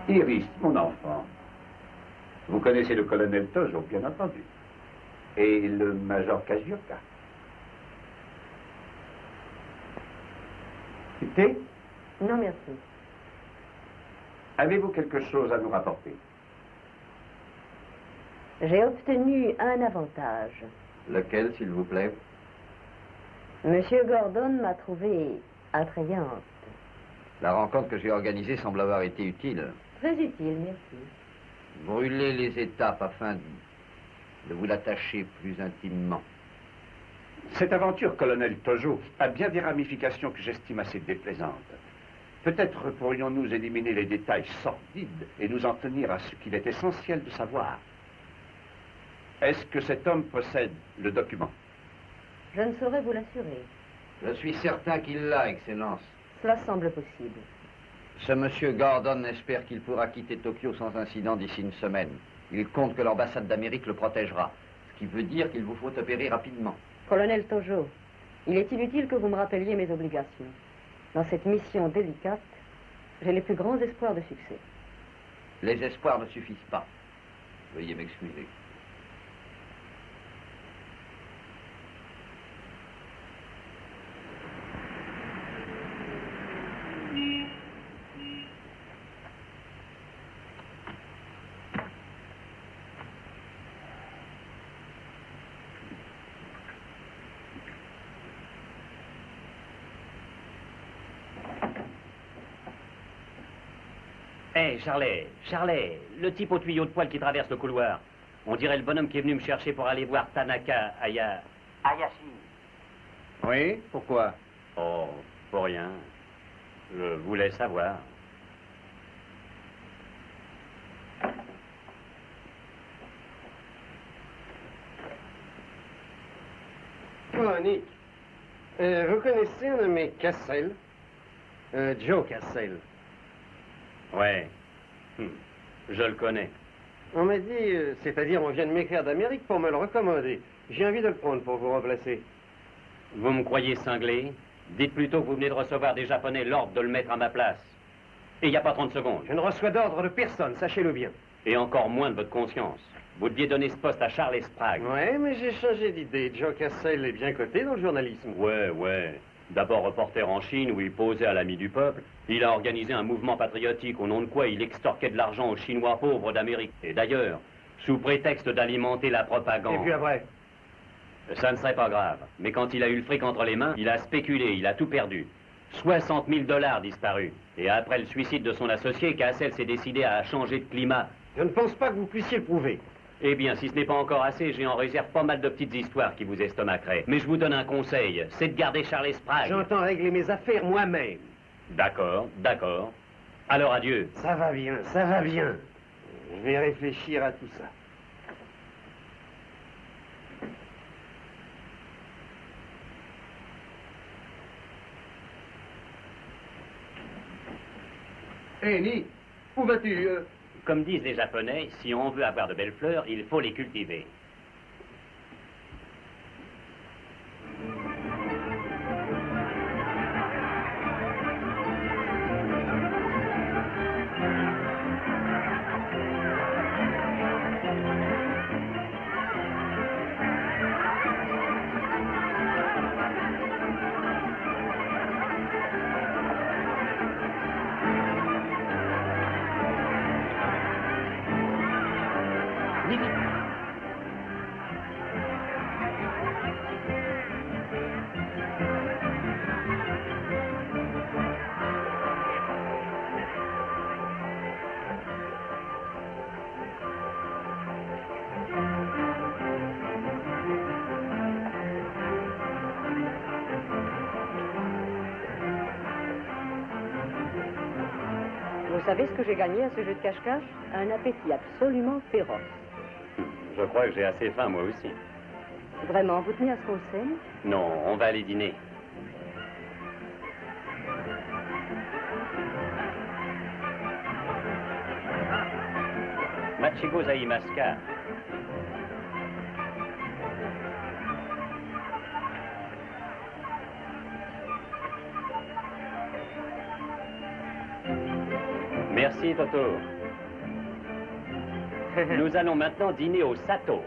Iris, mon enfant, vous connaissez le colonel Tojo, bien entendu, et le major Kazioka. Thé? Non, merci. Avez-vous quelque chose à nous rapporter? J'ai obtenu un avantage. Lequel, s'il vous plaît? Monsieur Gordon m'a trouvée attrayante. La rencontre que j'ai organisée semble avoir été utile. Très utile, merci. Brûlez les étapes afin de vous l'attacher plus intimement. Cette aventure, colonel Tojo, a bien des ramifications que j'estime assez déplaisantes. Peut-être pourrions-nous éliminer les détails sordides et nous en tenir à ce qu'il est essentiel de savoir. Est-ce que cet homme possède le document? Je ne saurais vous l'assurer. Je suis certain qu'il l'a, Excellence. Cela semble possible. Ce monsieur Gordon espère qu'il pourra quitter Tokyo sans incident d'ici une semaine. Il compte que l'ambassade d'Amérique le protégera, ce qui veut dire qu'il vous faut opérer rapidement. Colonel Tojo, il est inutile que vous me rappeliez mes obligations. Dans cette mission délicate, j'ai les plus grands espoirs de succès. Les espoirs ne suffisent pas. Veuillez m'excuser. Hé, Charlet, le type au tuyau de poêle qui traverse le couloir. On dirait le bonhomme qui est venu me chercher pour aller voir Tanaka Hayashi. Oui, pourquoi? Oh, pour rien. Je voulais savoir. Chronique. Vous connaissez un nommé Cassel? Joe Cassel. Ouais. Je le connais. On m'a dit, c'est-à-dire on vient de m'écrire d'Amérique pour me le recommander. J'ai envie de le prendre pour vous remplacer. Vous me croyez cinglé? Dites plutôt que vous venez de recevoir des Japonais l'ordre de le mettre à ma place. Et il n'y a pas 30 secondes. Je ne reçois d'ordre de personne, sachez-le bien. Et encore moins de votre conscience. Vous deviez donner ce poste à Charles Sprague. Ouais, mais j'ai changé d'idée. Joe Cassel est bien coté dans le journalisme. Ouais. D'abord reporter en Chine où il posait à l'ami du peuple, il a organisé un mouvement patriotique au nom de quoi il extorquait de l'argent aux Chinois pauvres d'Amérique. Et d'ailleurs, sous prétexte d'alimenter la propagande. Et puis après? Ça ne serait pas grave. Mais quand il a eu le fric entre les mains, il a spéculé, il a tout perdu. 60 000 $ disparus. Et après le suicide de son associé, Cassel s'est décidé à changer de climat. Je ne pense pas que vous puissiez le prouver. Eh bien, si ce n'est pas encore assez, j'ai en réserve pas mal de petites histoires qui vous estomaceraient. Mais je vous donne un conseil, c'est de garder Charles Sprague. J'entends régler mes affaires moi-même. D'accord. Alors adieu. Ça va bien. Je vais réfléchir à tout ça. Hé, Ni, où vas-tu Comme disent les Japonais, si on veut avoir de belles fleurs, il faut les cultiver. Vous savez ce que j'ai gagné à ce jeu de cache-cache? Un appétit absolument féroce. Je crois que j'ai assez faim, moi aussi. Vraiment, vous tenez à ce qu'on s'aime? Non, on va aller dîner. Machiko Zaimaska. Merci, Toto. Nous allons maintenant dîner au Satos.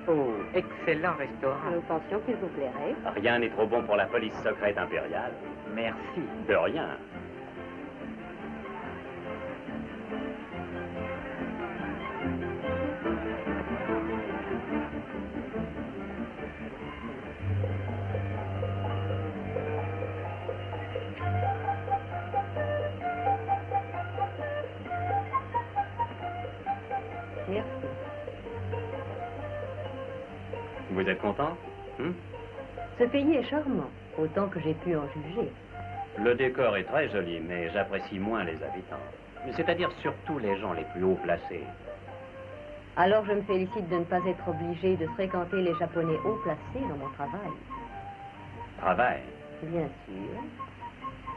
Oh, excellent restaurant. Nous pensions qu'il vous plairait. Rien n'est trop bon pour la police secrète impériale. Merci. De rien. Merci. Vous êtes content? Ce pays est charmant, autant que j'ai pu en juger. Le décor est très joli, mais j'apprécie moins les habitants. C'est-à-dire surtout les gens les plus haut placés. Alors je me félicite de ne pas être obligé de fréquenter les Japonais haut placés dans mon travail. Travail? Bien sûr.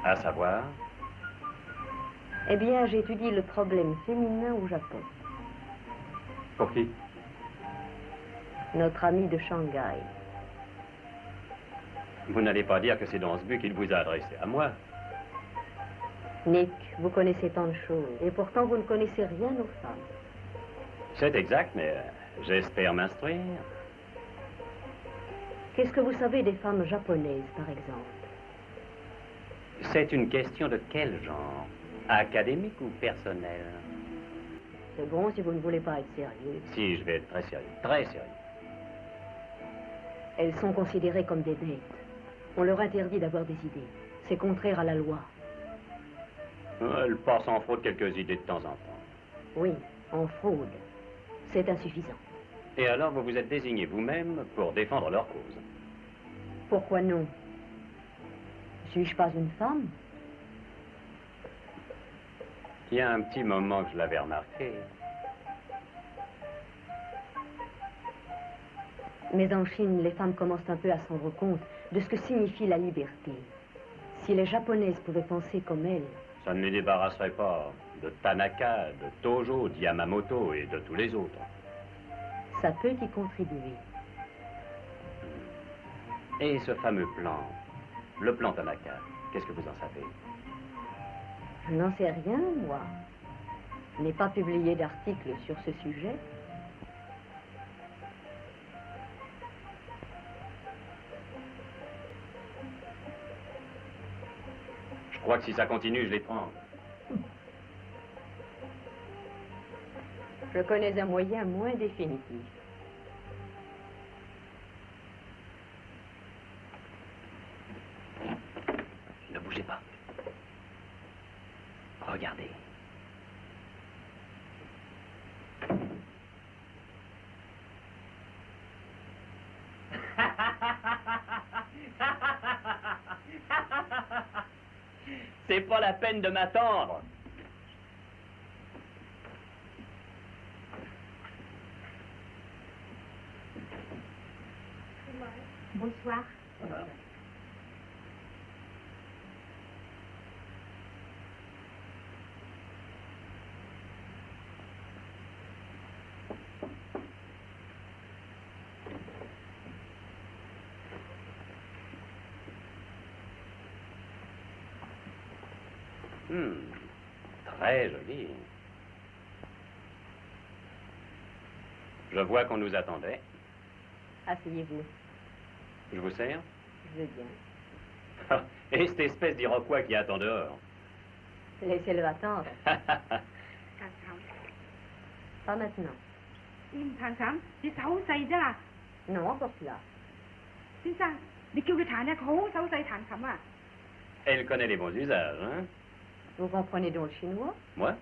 À savoir? Eh bien, j'étudie le problème féminin au Japon. Pour qui? Notre ami de Shanghai. Vous n'allez pas dire que c'est dans ce but qu'il vous a adressé à moi. Nick, vous connaissez tant de choses, et pourtant vous ne connaissez rien aux femmes. C'est exact, mais j'espère m'instruire. Qu'est-ce que vous savez des femmes japonaises, par exemple? C'est une question de quel genre? Académique ou personnel? C'est bon si vous ne voulez pas être sérieux. Si, je vais être très sérieux. Très sérieux. Elles sont considérées comme des bêtes. On leur interdit d'avoir des idées. C'est contraire à la loi. Elles passent en fraude quelques idées de temps en temps. Oui, en fraude. C'est insuffisant. Et alors, vous vous êtes désigné vous-même pour défendre leur cause. Pourquoi non? Suis-je pas une femme? Il y a un petit moment que je l'avais remarqué. Mais en Chine, les femmes commencent un peu à se rendre compte de ce que signifie la liberté. Si les Japonaises pouvaient penser comme elles... Ça ne les débarrasserait pas de Tanaka, de Tojo, d'Yamamoto et de tous les autres. Ça peut y contribuer. Et ce fameux plan, le plan Tanaka, qu'est-ce que vous en savez? Je n'en sais rien, moi. Je n'ai pas publié d'article sur ce sujet. Je crois que si ça continue, je les prends. Je connais un moyen moins définitif. Ne bougez pas. Regardez. C'est pas la peine de m'attendre. Bonsoir. Très joli. Je vois qu'on nous attendait. Asseyez-vous. Je vous sers? Je veux bien. Et cette espèce d'Iroquois qui attend dehors. Laissez-le attendre. Pas maintenant. Non, encore là. Elle connaît les bons usages, hein? Vous comprenez donc le chinois? Moi?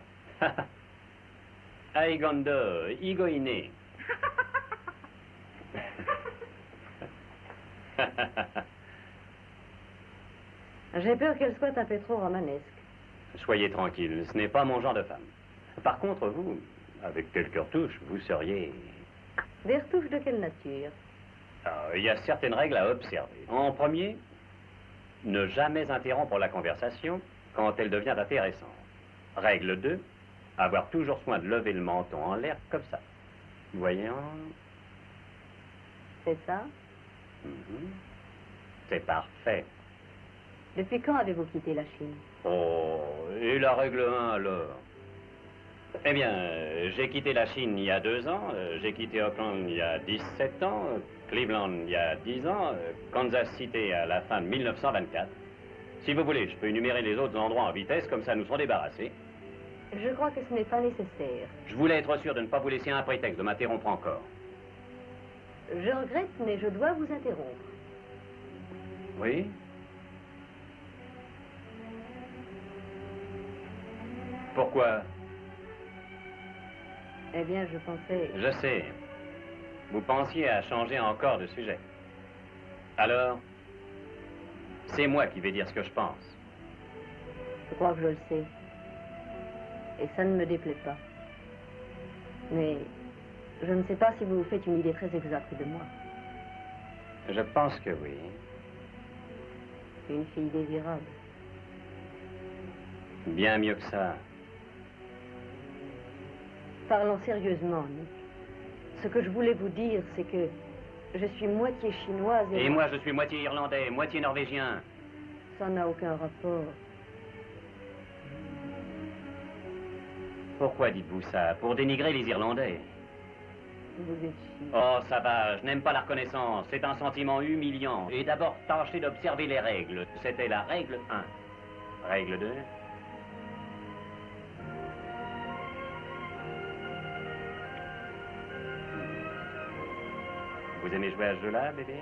Aigondo, Igoine. J'ai peur qu'elle soit un peu trop romanesque. Soyez tranquille, ce n'est pas mon genre de femme. Par contre, vous, avec quelques retouches, vous seriez... Des retouches de quelle nature? Il y a certaines règles à observer. En premier, ne jamais interrompre la conversation quand elle devient intéressante. Règle 2, avoir toujours soin de lever le menton en l'air comme ça. Voyons. C'est ça? C'est parfait. Depuis quand avez-vous quitté la Chine? Oh, et la règle 1 alors? Eh bien, j'ai quitté la Chine il y a 2 ans, j'ai quitté Auckland il y a 17 ans, Cleveland il y a 10 ans, Kansas City à la fin de 1924. Si vous voulez, je peux énumérer les autres endroits en vitesse, comme ça nous serons débarrassés. Je crois que ce n'est pas nécessaire. Je voulais être sûr de ne pas vous laisser un prétexte de m'interrompre encore. Je regrette, mais je dois vous interrompre. Oui? Pourquoi? Eh bien, je pensais... Je sais. Vous pensiez à changer encore de sujet. Alors, c'est moi qui vais dire ce que je pense. Je crois que je le sais. Et ça ne me déplaît pas. Mais je ne sais pas si vous vous faites une idée très exacte de moi. Je pense que oui. Une fille désirable. Bien mieux que ça. Parlons sérieusement, Nick. Ce que je voulais vous dire, c'est que je suis moitié chinoise et moi, je suis moitié irlandais, moitié norvégien. Ça n'a aucun rapport. Pourquoi dites-vous ça? Pour dénigrer les Irlandais? Vous êtes chic. Oh, ça va, je n'aime pas la reconnaissance. C'est un sentiment humiliant. Et d'abord, tâchez d'observer les règles. C'était la règle 1. Règle 2. Vous aimez jouer à ce jeu-là, bébé?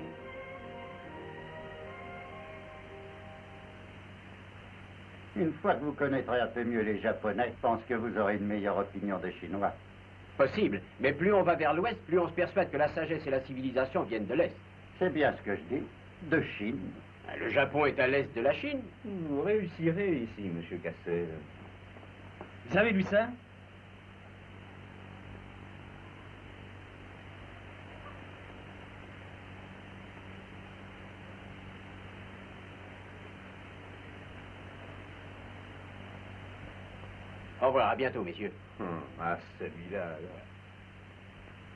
Une fois que vous connaîtrez un peu mieux les Japonais, je pense que vous aurez une meilleure opinion des Chinois. Possible, mais plus on va vers l'ouest, plus on se persuade que la sagesse et la civilisation viennent de l'est. C'est bien ce que je dis, de Chine. Le Japon est à l'est de la Chine. Vous réussirez ici, monsieur Cassel. Vous avez vu ça? Au revoir, à bientôt, messieurs. Ah, celui-là, alors.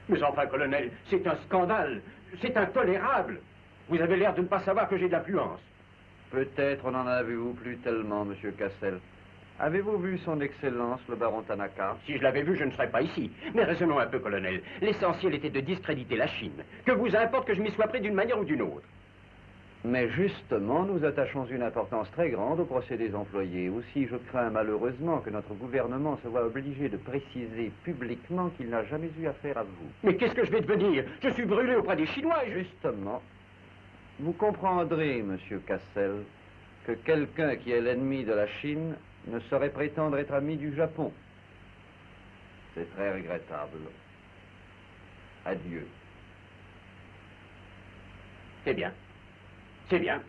Mais enfin, colonel, c'est un scandale. C'est intolérable. Vous avez l'air de ne pas savoir que j'ai de l'affluence. Peut-être n'en avez-vous plus tellement, monsieur Cassel. Avez-vous vu son Excellence, le baron Tanaka? Si je l'avais vu, je ne serais pas ici. Mais raisonnons un peu, colonel. L'essentiel était de discréditer la Chine. Que vous importe que je m'y sois pris d'une manière ou d'une autre. Mais justement, nous attachons une importance très grande aux procédés employés. Aussi, je crains malheureusement que notre gouvernement se voit obligé de préciser publiquement qu'il n'a jamais eu affaire à vous. Mais qu'est-ce que je vais devenir? Je suis brûlé auprès des Chinois et Justement, vous comprendrez, monsieur Cassel, que quelqu'un qui est l'ennemi de la Chine ne saurait prétendre être ami du Japon. C'est très regrettable. Adieu. C'est bien. C'est bien.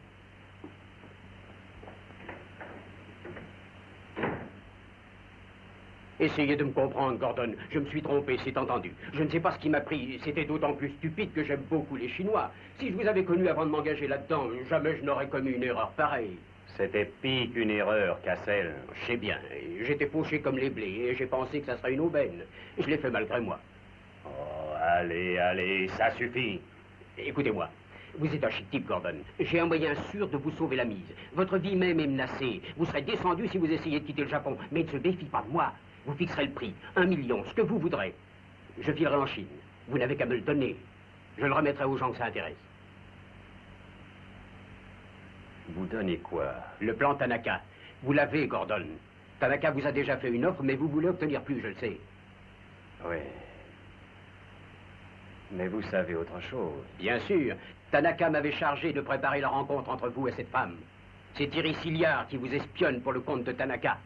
Essayez de me comprendre, Gordon. Je me suis trompé, c'est entendu. Je ne sais pas ce qui m'a pris. C'était d'autant plus stupide que j'aime beaucoup les Chinois. Si je vous avais connu avant de m'engager là-dedans, jamais je n'aurais commis une erreur pareille. C'était pire qu'une erreur, Cassel. Je sais bien. J'étais fauché comme les blés et j'ai pensé que ça serait une aubaine. Je l'ai fait malgré moi. Oh, allez, allez, ça suffit. Écoutez-moi. Vous êtes un chic type, Gordon. J'ai un moyen sûr de vous sauver la mise. Votre vie même est menacée. Vous serez descendu si vous essayez de quitter le Japon. Mais ne se défie pas de moi. Vous fixerez le prix. 1 million, ce que vous voudrez. Je filerai en Chine. Vous n'avez qu'à me le donner. Je le remettrai aux gens que ça intéresse. Vous donnez quoi? Le plan Tanaka. Vous l'avez, Gordon. Tanaka vous a déjà fait une offre, mais vous voulez obtenir plus, je le sais. Oui. Mais vous savez autre chose. Bien sûr. Tanaka m'avait chargé de préparer la rencontre entre vous et cette femme. C'est Thierry Siliard qui vous espionne pour le compte de Tanaka.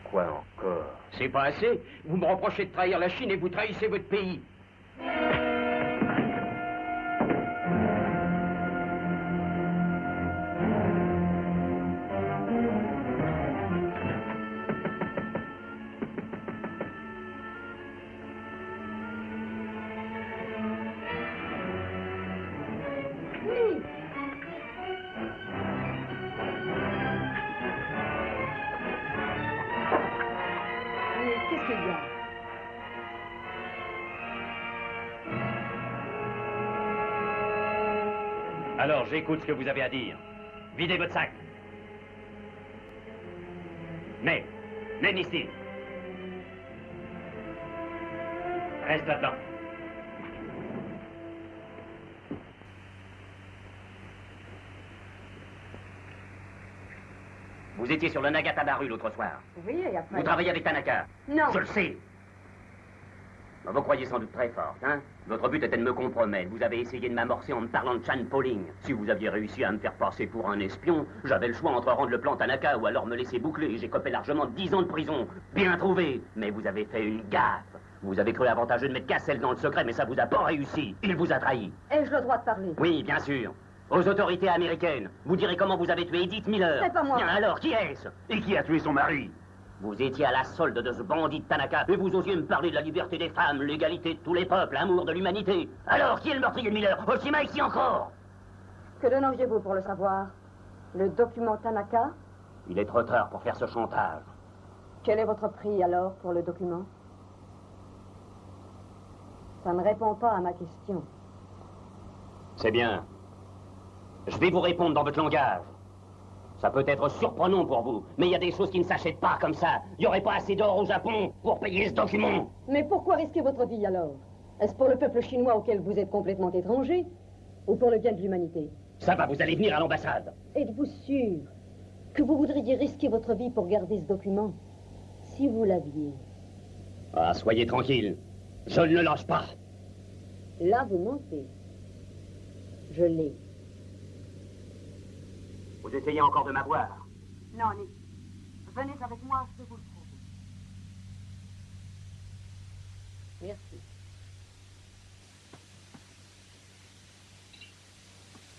Quoi encore? C'est pas assez. Vous me reprochez de trahir la Chine et vous trahissez votre pays. Qu'est-ce qu'il y a? Alors, j'écoute ce que vous avez à dire. Videz votre sac. Mais ici. Reste là-dedans. Vous étiez sur le Nagatamaru l'autre soir. Oui, et après... Vous travaillez avec Tanaka. Non. Je le sais. Vous croyez sans doute très fort, hein? Votre but était de me compromettre. Vous avez essayé de m'amorcer en me parlant de Chan Poling. Si vous aviez réussi à me faire passer pour un espion, j'avais le choix entre rendre le plan Tanaka ou alors me laisser boucler. J'ai copé largement 10 ans de prison. Bien trouvé. Mais vous avez fait une gaffe. Vous avez cru avantageux de mettre Cassel dans le secret, mais ça vous a pas réussi. Il vous a trahi. Ai-je le droit de parler? Oui, bien sûr. Aux autorités américaines. Vous direz comment vous avez tué Edith Miller. C'est pas moi. Bien alors, qui est-ce? Et qui a tué son mari? Vous étiez à la solde de ce bandit de Tanaka, et vous osiez me parler de la liberté des femmes, l'égalité de tous les peuples, l'amour de l'humanité. Alors, qui est le meurtrier de Miller? Oshima ici encore? Que donneriez-vous pour le savoir? Le document Tanaka? Il est trop tard pour faire ce chantage. Quel est votre prix alors pour le document? Ça ne répond pas à ma question. C'est bien. Je vais vous répondre dans votre langage. Ça peut être surprenant pour vous, mais il y a des choses qui ne s'achètent pas comme ça. Il n'y aurait pas assez d'or au Japon pour payer ce document. Mais pourquoi risquer votre vie alors? Est-ce pour le peuple chinois auquel vous êtes complètement étranger? Ou pour le bien de l'humanité? Ça va, vous allez venir à l'ambassade. Êtes-vous sûr que vous voudriez risquer votre vie pour garder ce document? Si vous l'aviez. Ah, soyez tranquille. Je ne le lâche pas. Là, vous mentez. Je l'ai. Vous essayez encore de m'avoir? Non, Nick. Venez avec moi, je vais vous le prouver. Merci.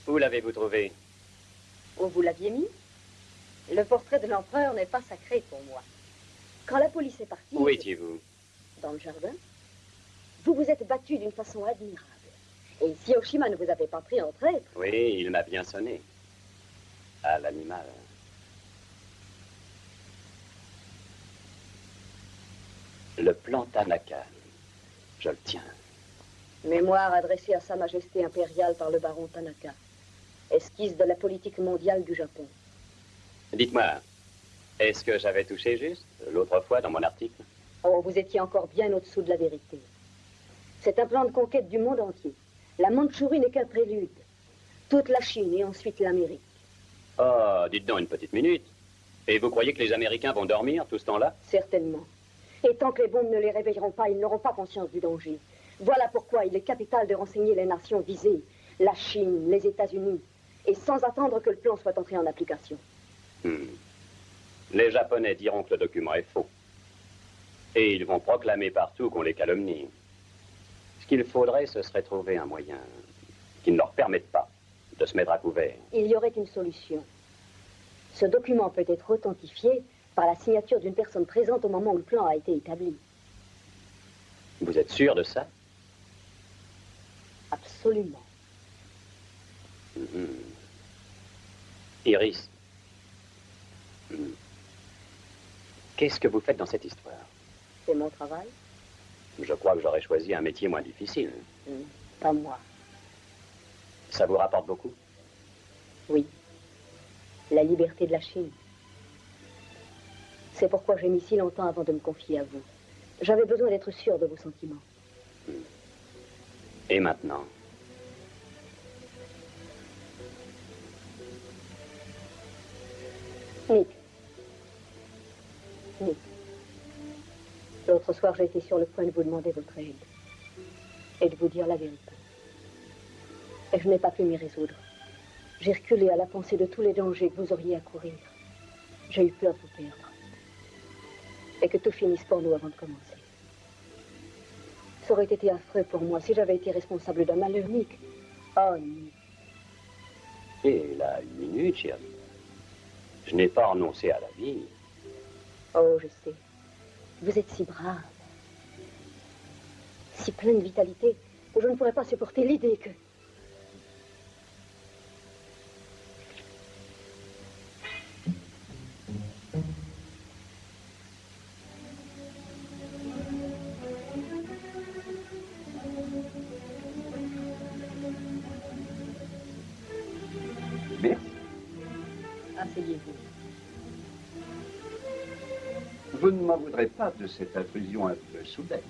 Où l'avez-vous trouvé? Où vous l'aviez mis? Le portrait de l'empereur n'est pas sacré pour moi. Quand la police est partie... Où étiez-vous? Dans le jardin. Vous vous êtes battu d'une façon admirable. Et si Oshima ne vous avait pas pris en traître... Oui, il m'a bien sonné. Ah, l'animal. Le plan Tanaka. Je le tiens. Mémoire adressée à Sa Majesté impériale par le baron Tanaka. Esquisse de la politique mondiale du Japon. Dites-moi, est-ce que j'avais touché juste l'autre fois dans mon article? Oh, vous étiez encore bien au-dessous de la vérité. C'est un plan de conquête du monde entier. La Mandchourie n'est qu'un prélude. Toute la Chine et ensuite l'Amérique. Oh, dites donc une petite minute. Et vous croyez que les Américains vont dormir tout ce temps-là? Certainement. Et tant que les bombes ne les réveilleront pas, ils n'auront pas conscience du danger. Voilà pourquoi il est capital de renseigner les nations visées, la Chine, les États-Unis, et sans attendre que le plan soit entré en application. Les Japonais diront que le document est faux. Et ils vont proclamer partout qu'on les calomnie. Ce qu'il faudrait, ce serait trouver un moyen qui ne leur permette pas de se mettre à couvert. Il y aurait une solution. Ce document peut être authentifié par la signature d'une personne présente au moment où le plan a été établi. Vous êtes sûr de ça? Absolument. Iris, qu'est-ce que vous faites dans cette histoire? C'est mon travail? Je crois que j'aurais choisi un métier moins difficile. Pas moi. Ça vous rapporte beaucoup? Oui. La liberté de la Chine. C'est pourquoi j'ai mis si longtemps avant de me confier à vous. J'avais besoin d'être sûr de vos sentiments. Et maintenant? Nick. L'autre soir, j'ai été sur le point de vous demander votre aide. Et de vous dire la vérité. Et je n'ai pas pu m'y résoudre. J'ai reculé à la pensée de tous les dangers que vous auriez à courir. J'ai eu peur de vous perdre. Et que tout finisse pour nous avant de commencer. Ça aurait été affreux pour moi si j'avais été responsable d'un malheur, Nick. Oh, Nick. Et là, une minute, chérie. Je n'ai pas renoncé à la vie. Oh, je sais. Vous êtes si brave. Si plein de vitalité que je ne pourrais pas supporter l'idée que... Asseyez-vous. Vous ne m'en voudrez pas de cette intrusion un peu soudaine.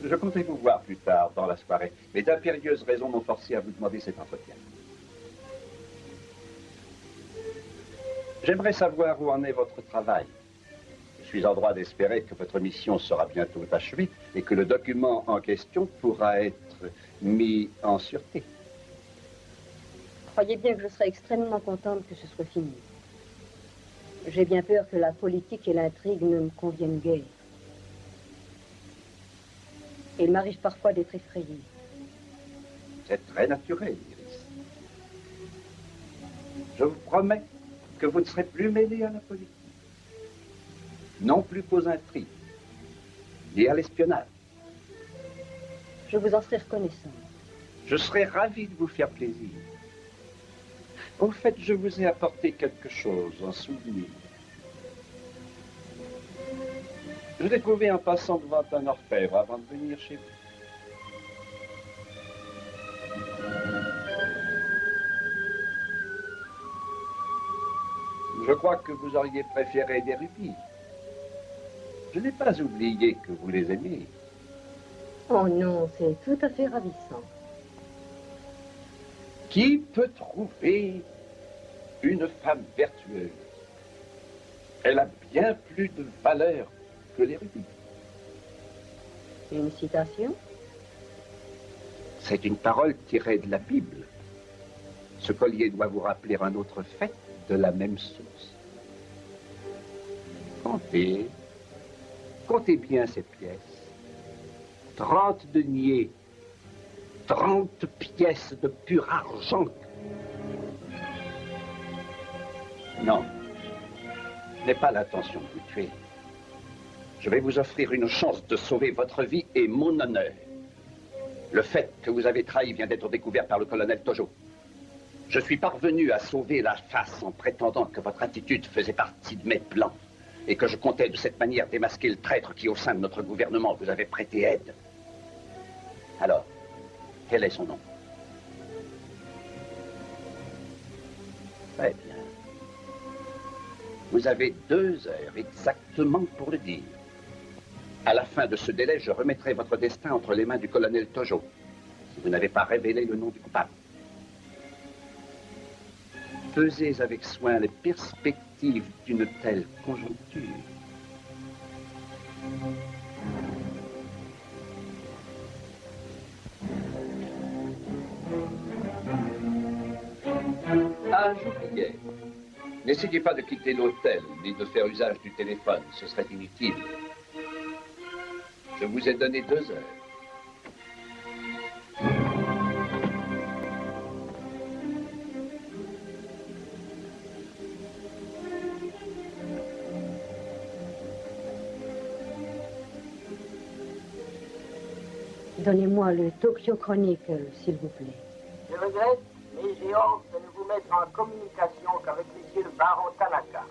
Je comptais vous voir plus tard dans la soirée, mais d'impérieuses raisons m'ont forcé à vous demander cet entretien. J'aimerais savoir où en est votre travail. Je suis en droit d'espérer que votre mission sera bientôt achevée et que le document en question pourra être mis en sûreté. Croyez bien que je serai extrêmement contente que ce soit fini. J'ai bien peur que la politique et l'intrigue ne me conviennent guère. Il m'arrive parfois d'être effrayée. C'est très naturel, Iris. Je vous promets que vous ne serez plus mêlé à la politique. Non plus qu'aux intrigues, ni à l'espionnage. Je vous en serai reconnaissante. Je serai ravi de vous faire plaisir. Au fait, je vous ai apporté quelque chose en souvenir. Je l'ai trouvé en passant devant un orfèvre avant de venir chez vous. Je crois que vous auriez préféré des rubis. Je n'ai pas oublié que vous les aimiez. Oh non, c'est tout à fait ravissant. Qui peut trouver une femme vertueuse? Elle a bien plus de valeur que les rubis. Une citation? C'est une parole tirée de la Bible. Ce collier doit vous rappeler un autre fait de la même source. Comptez. Comptez bien ces pièces. 30 deniers. 30 pièces de pur argent. Non. Je n'ai pas l'intention de vous tuer. Je vais vous offrir une chance de sauver votre vie et mon honneur. Le fait que vous avez trahi vient d'être découvert par le colonel Tojo. Je suis parvenu à sauver la face en prétendant que votre attitude faisait partie de mes plans et que je comptais de cette manière démasquer le traître qui, au sein de notre gouvernement, vous avait prêté aide. Alors, quel est son nom? Très bien. Vous avez 2 heures exactement pour le dire. À la fin de ce délai, je remettrai votre destin entre les mains du colonel Tojo, si vous n'avez pas révélé le nom du coupable. Pesez avec soin les perspectives d'une telle conjoncture. Ah, j'oubliais. N'essayez pas de quitter l'hôtel, ni de faire usage du téléphone, ce serait inutile. Je vous ai donné 2 heures. Donnez-moi le Tokyo Chronicle, s'il vous plaît. Je regrette, mais j'ai ordre de ne vous mettre en communication qu'avec monsieur le baron Tanaka.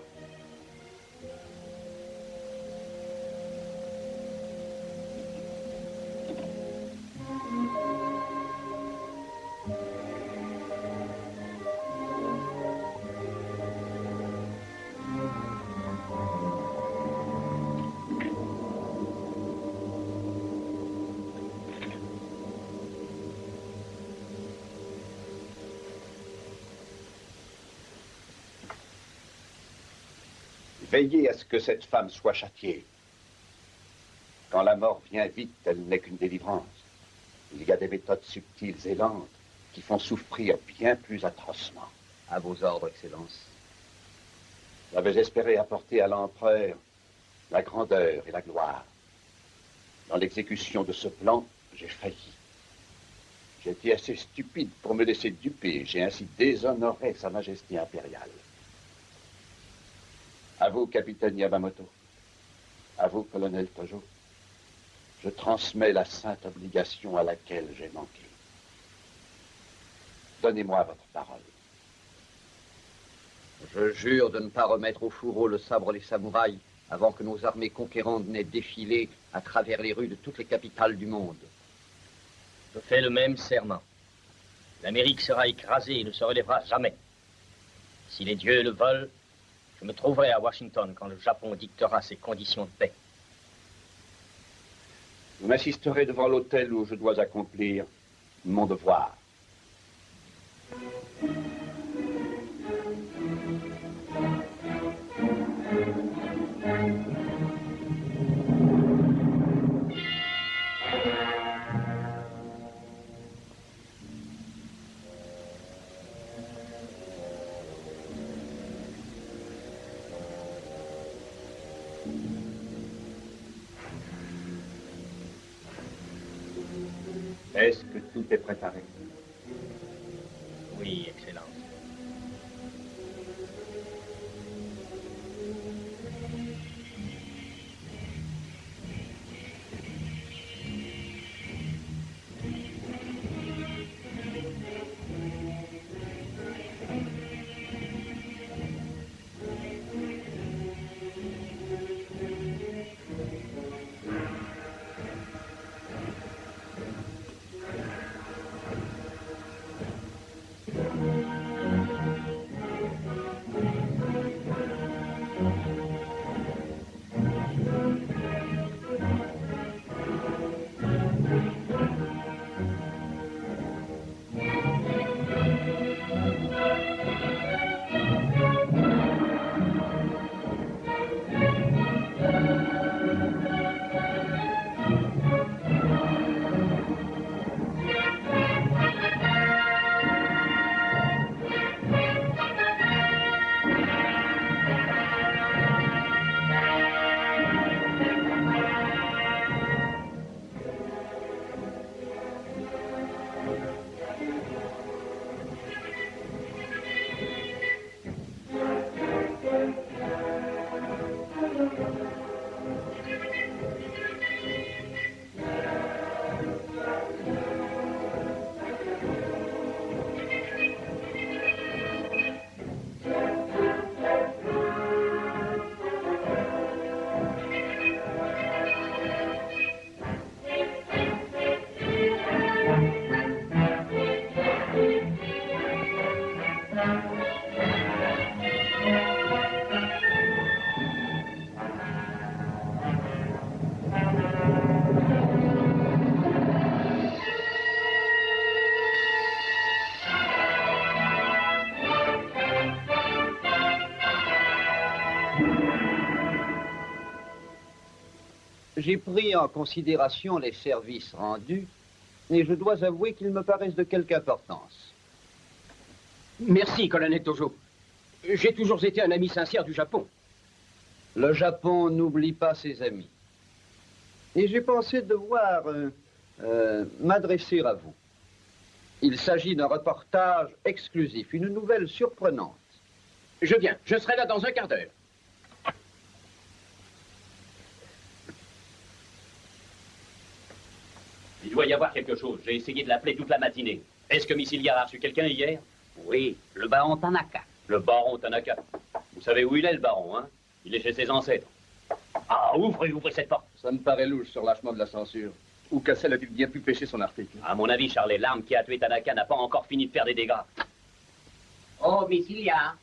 Veillez à ce que cette femme soit châtiée. Quand la mort vient vite, elle n'est qu'une délivrance. Il y a des méthodes subtiles et lentes qui font souffrir bien plus atrocement. À vos ordres, Excellence. J'avais espéré apporter à l'empereur la grandeur et la gloire. Dans l'exécution de ce plan, j'ai failli. J'ai été assez stupide pour me laisser duper. J'ai ainsi déshonoré Sa Majesté impériale. À vous, capitaine Yamamoto. À vous, colonel Tojo. Je transmets la sainte obligation à laquelle j'ai manqué. Donnez-moi votre parole. Je jure de ne pas remettre au fourreau le sabre des samouraïs avant que nos armées conquérantes n'aient défilé à travers les rues de toutes les capitales du monde. Je fais le même serment. L'Amérique sera écrasée et ne se relèvera jamais. Si les dieux le veulent, je me trouverai à Washington quand le Japon dictera ses conditions de paix. Vous m'assisterez devant l'hôtel où je dois accomplir mon devoir. Est-ce que tout est préparé? Oui, Excellence. J'ai pris en considération les services rendus, et je dois avouer qu'ils me paraissent de quelque importance. Merci, colonel Tojo. J'ai toujours été un ami sincère du Japon. Le Japon n'oublie pas ses amis. Et j'ai pensé devoir m'adresser à vous. Il s'agit d'un reportage exclusif, une nouvelle surprenante. Je viens, je serai là dans un quart d'heure. Il doit y avoir quelque chose. J'ai essayé de l'appeler toute la matinée. Est-ce que Missilia a reçu quelqu'un hier? Oui, le baron Tanaka. Le baron Tanaka. Vous savez où il est, le baron, hein? Il est chez ses ancêtres. Ah, ouvrez cette porte. Ça me paraît louche sur lâchement de la censure. Où Cassel a-t-il bien pu pêcher son article? À mon avis, Charlet, l'arme qui a tué Tanaka n'a pas encore fini de faire des dégâts. Oh, Missilia.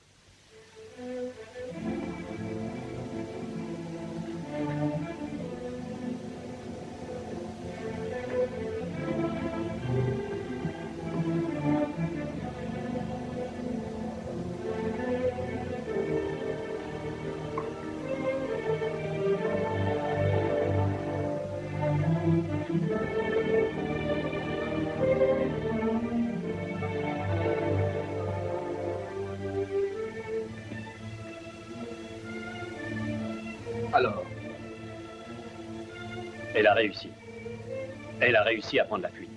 Alors, elle a réussi. Elle a réussi à prendre la fuite.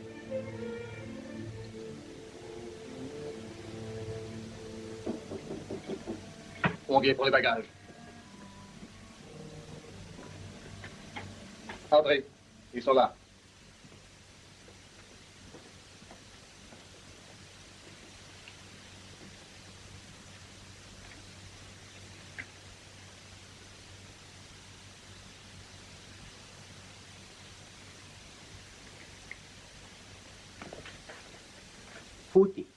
On vient pour les bagages. Entrez, ils sont là. Fouti.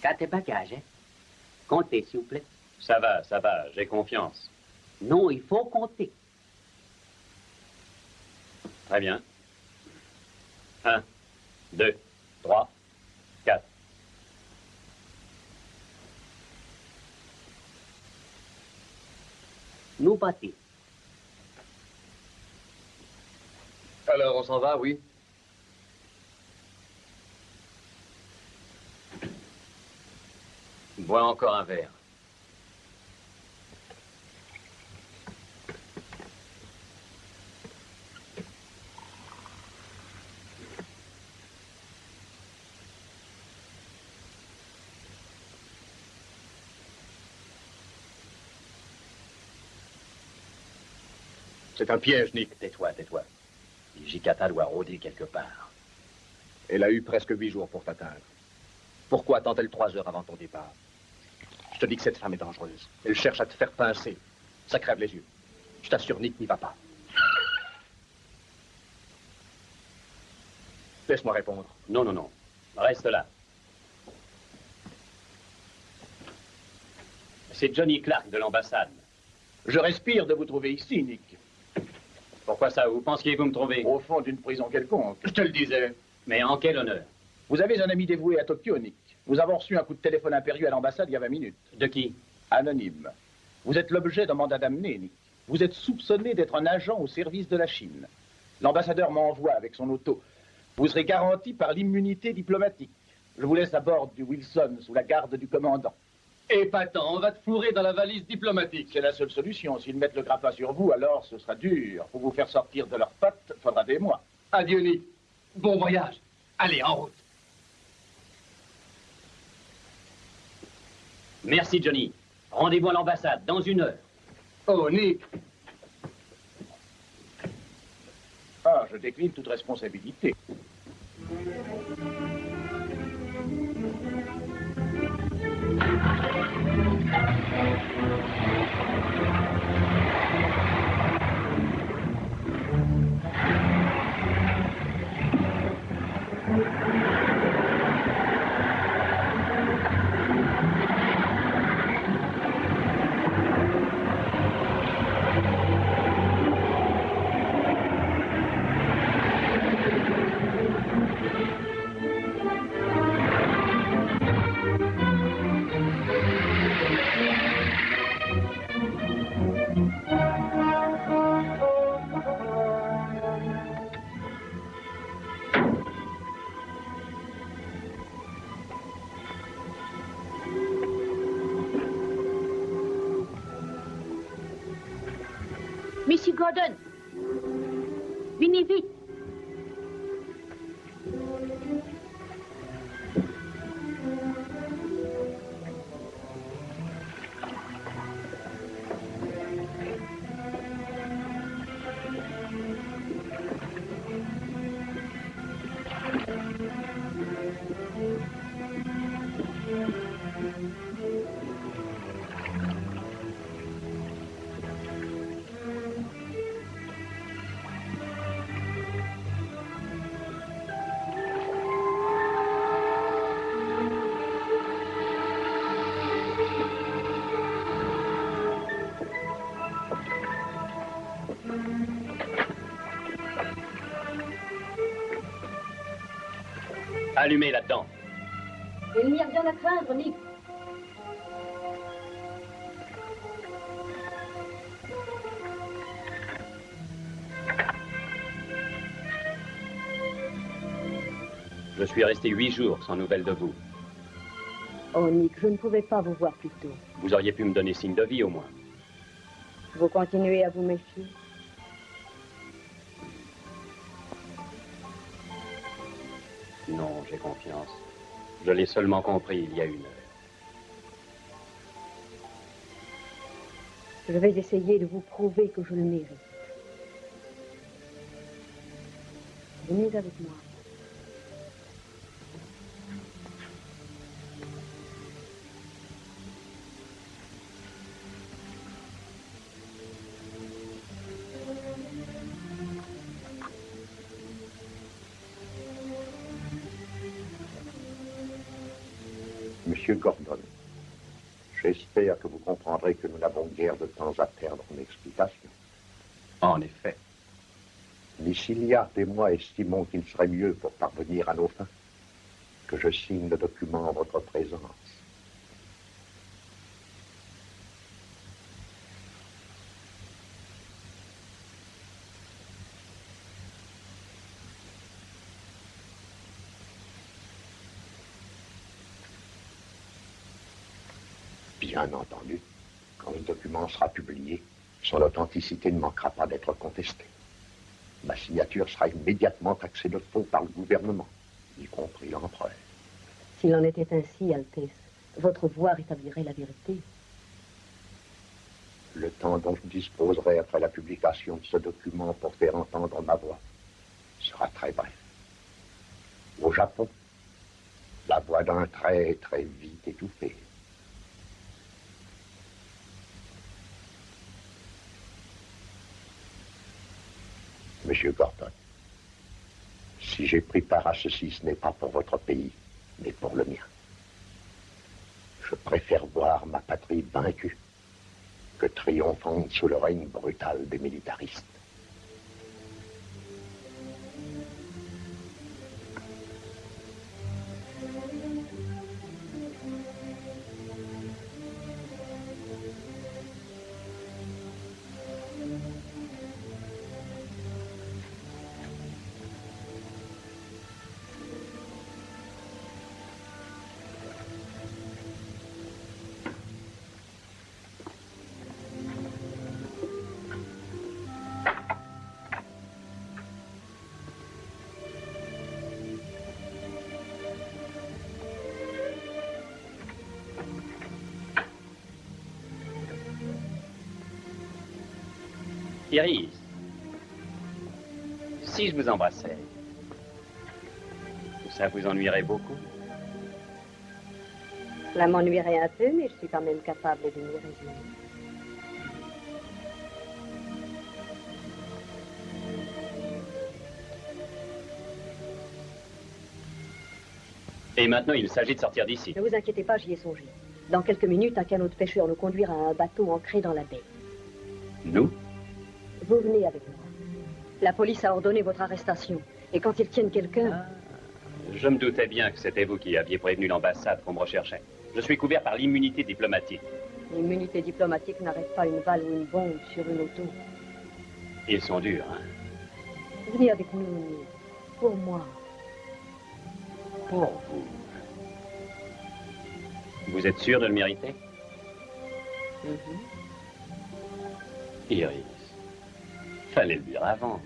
T'as tes bagages, hein? Comptez, s'il vous plaît. Ça va, j'ai confiance. Non, il faut compter. Très bien. 1, 2, 3, 4. Nous partons. Alors, on s'en va, oui? Bois encore un verre. C'est un piège, Nick. Tais-toi. Ijikata doit rôder quelque part. Elle a eu presque 8 jours pour t'atteindre. Pourquoi attend-elle 3 heures avant ton départ? Je te dis que cette femme est dangereuse. Elle cherche à te faire pincer. Ça crève les yeux. Je t'assure, Nick n'y va pas. Laisse-moi répondre. Non. Reste là. C'est Johnny Clark de l'ambassade. Je respire de vous trouver ici, Nick. Pourquoi ça? Vous pensiez vous me trouver? Au fond d'une prison quelconque. Je te le disais. Mais en quel honneur? Vous avez un ami dévoué à Tokyo, Nick. Nous avons reçu un coup de téléphone impérieux à l'ambassade il y a 20 minutes. De qui? Anonyme. Vous êtes l'objet d'un mandat d'amener, Nick. Vous êtes soupçonné d'être un agent au service de la Chine. L'ambassadeur m'envoie avec son auto. Vous serez garanti par l'immunité diplomatique. Je vous laisse à bord du Wilson sous la garde du commandant. Épatant, on va te fourrer dans la valise diplomatique. C'est la seule solution. S'ils mettent le grappin sur vous, alors ce sera dur. Pour vous faire sortir de leurs pattes, faudra des mois. Adieu, Nick. Bon voyage. Allez, en route. Merci, Johnny. Rendez-vous à l'ambassade dans 1 heure. Oh, Nick. Ah, je décline toute responsabilité. Monsieur Gordon, venez vite. Allumez là-dedans. Il n'y a rien à craindre, Nick. Je suis resté 8 jours sans nouvelles de vous. Oh, Nick, je ne pouvais pas vous voir plus tôt. Vous auriez pu me donner signe de vie, au moins. Vous continuez à vous méfier? Non, j'ai confiance. Je l'ai seulement compris il y a 1 heure. Je vais essayer de vous prouver que je le mérite. Venez avec moi. Monsieur Gordon, j'espère que vous comprendrez que nous n'avons guère de temps à perdre en explications. En effet. Miss Hilliard et moi estimons qu'il serait mieux pour parvenir à nos fins que je signe le document en votre présence. Bien entendu, quand le document sera publié, son authenticité ne manquera pas d'être contestée. Ma signature sera immédiatement taxée de faux par le gouvernement, y compris l'empereur. S'il en était ainsi, Altesse, votre voix rétablirait la vérité. Le temps dont je disposerai après la publication de ce document pour faire entendre ma voix sera très bref. Au Japon, la voix d'un très vite étouffé. Monsieur Gordon, si j'ai pris part à ceci, ce n'est pas pour votre pays, mais pour le mien. Je préfère voir ma patrie vaincue que triomphante sous le règne brutal des militaristes. Iris, si je vous embrassais, ça vous ennuierait beaucoup? Cela m'ennuierait un peu, mais je suis quand même capable de m'y résigner. Et maintenant, il s'agit de sortir d'ici. Ne vous inquiétez pas, j'y ai songé. Dans quelques minutes, un canot de pêcheurs nous conduira à un bateau ancré dans la baie. Nous? Vous venez avec moi. La police a ordonné votre arrestation. Et quand ils tiennent quelqu'un... Je me doutais bien que c'était vous qui aviez prévenu l'ambassade qu'on me recherchait. Je suis couvert par l'immunité diplomatique. L'immunité diplomatique n'arrête pas une balle ou une bombe sur une auto. Ils sont durs, hein? Venez avec nous, Nick. Pour moi. Pour vous. Vous êtes sûr de le mériter? Iris, fallait le dire avant.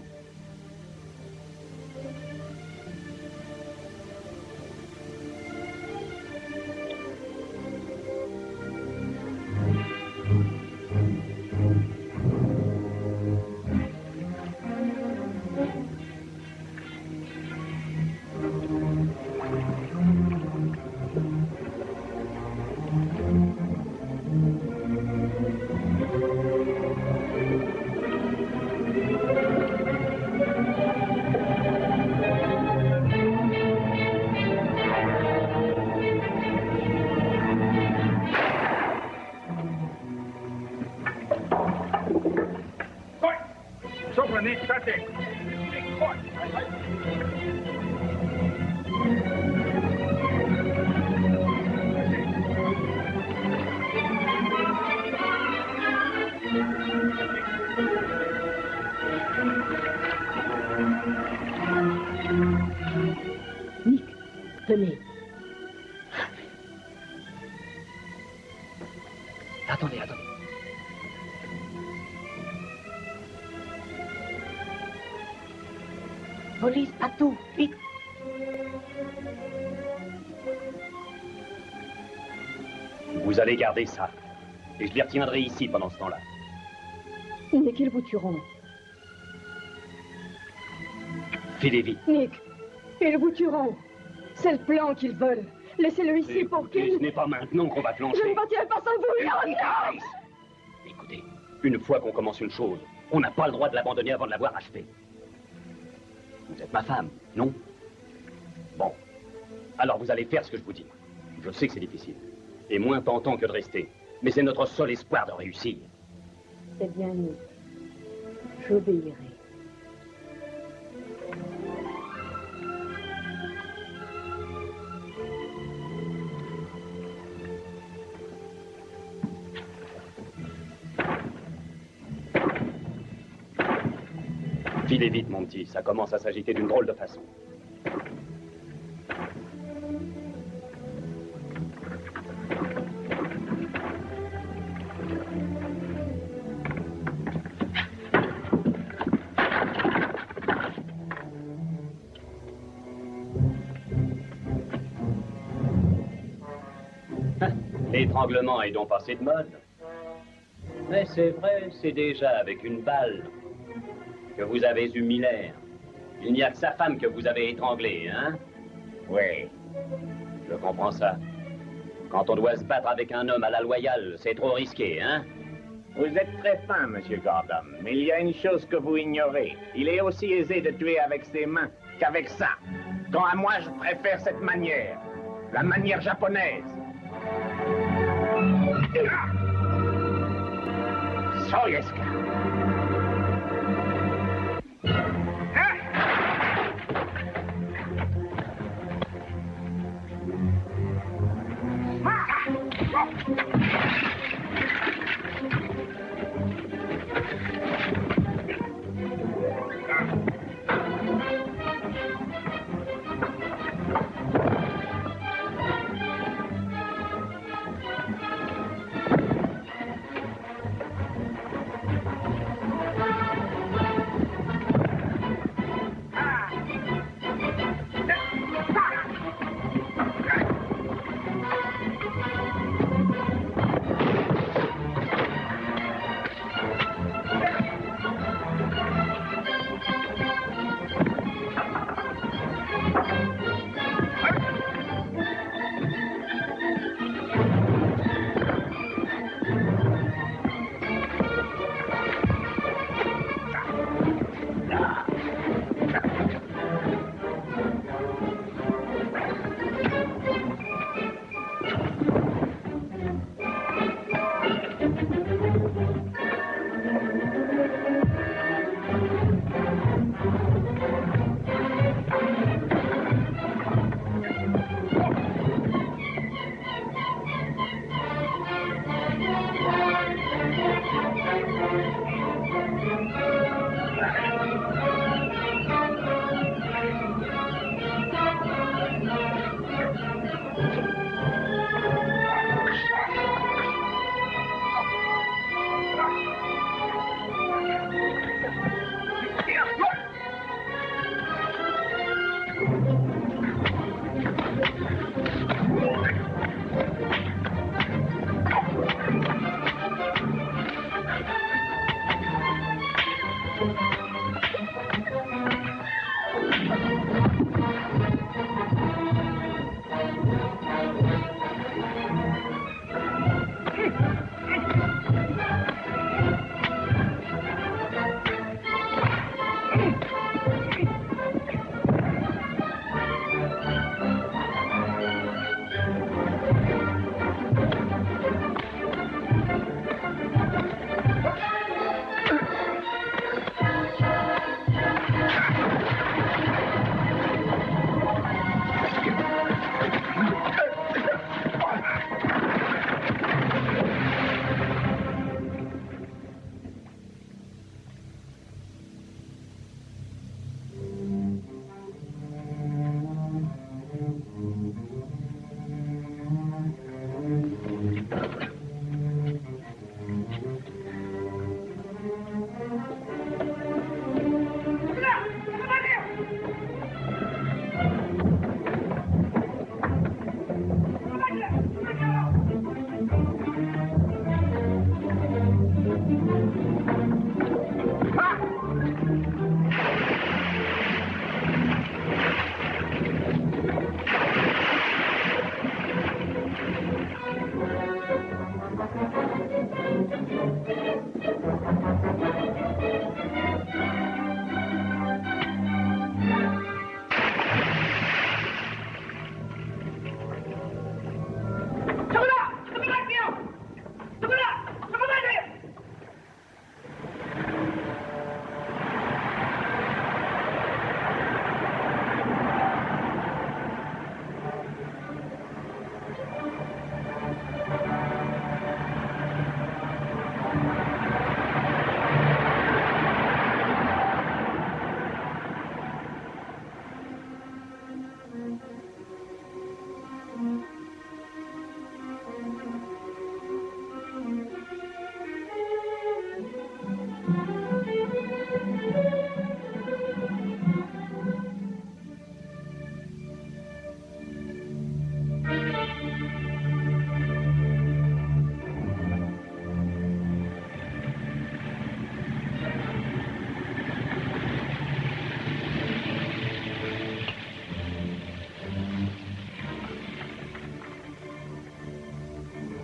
Nick, tenez. Attendez. Police, bateau, vite. Vous allez garder ça. Et je les retiendrai ici pendant ce temps-là. Nick, ils vous tueront. Filez vite. Nick, ils vous tueront. C'est le plan qu'ils veulent. Laissez-le ici pour qu'il... Ce n'est pas maintenant qu'on va plancher. Je ne bâtirai pas sans vous, non. Écoutez, une fois qu'on commence une chose, on n'a pas le droit de l'abandonner avant de l'avoir achevée. Vous êtes ma femme, non? Bon. Alors vous allez faire ce que je vous dis. Je sais que c'est difficile. Et moins tentant que de rester. Mais c'est notre seul espoir de réussir. C'est bien nous. J'obéirai. Filez vite, mon petit. Ça commence à s'agiter d'une drôle de façon. L'étranglement est donc passé de mode. Mais c'est vrai, c'est déjà avec une balle que vous avez eu Miller. Il n'y a que sa femme que vous avez étranglée, hein? Oui. Je comprends ça. Quand on doit se battre avec un homme à la loyale, c'est trop risqué, hein? Vous êtes très fin, Monsieur Gordon, mais il y a une chose que vous ignorez. Il est aussi aisé de tuer avec ses mains qu'avec ça. Quant à moi, je préfère cette manière. La manière japonaise. Soyeska.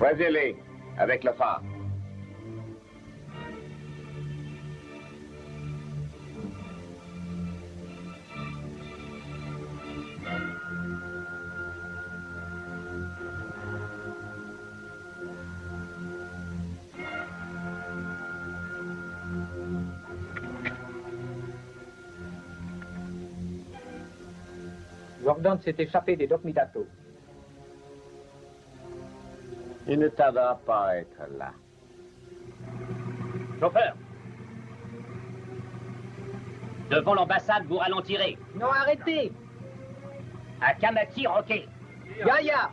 Prévenez-les, avec le phare. Gordon s'est échappé des docks Midato. Il ne tardera pas à être là. Chauffeur. Devant l'ambassade, vous ralentirez. Non, arrêtez. À Kamaki, roquet. Gaïa.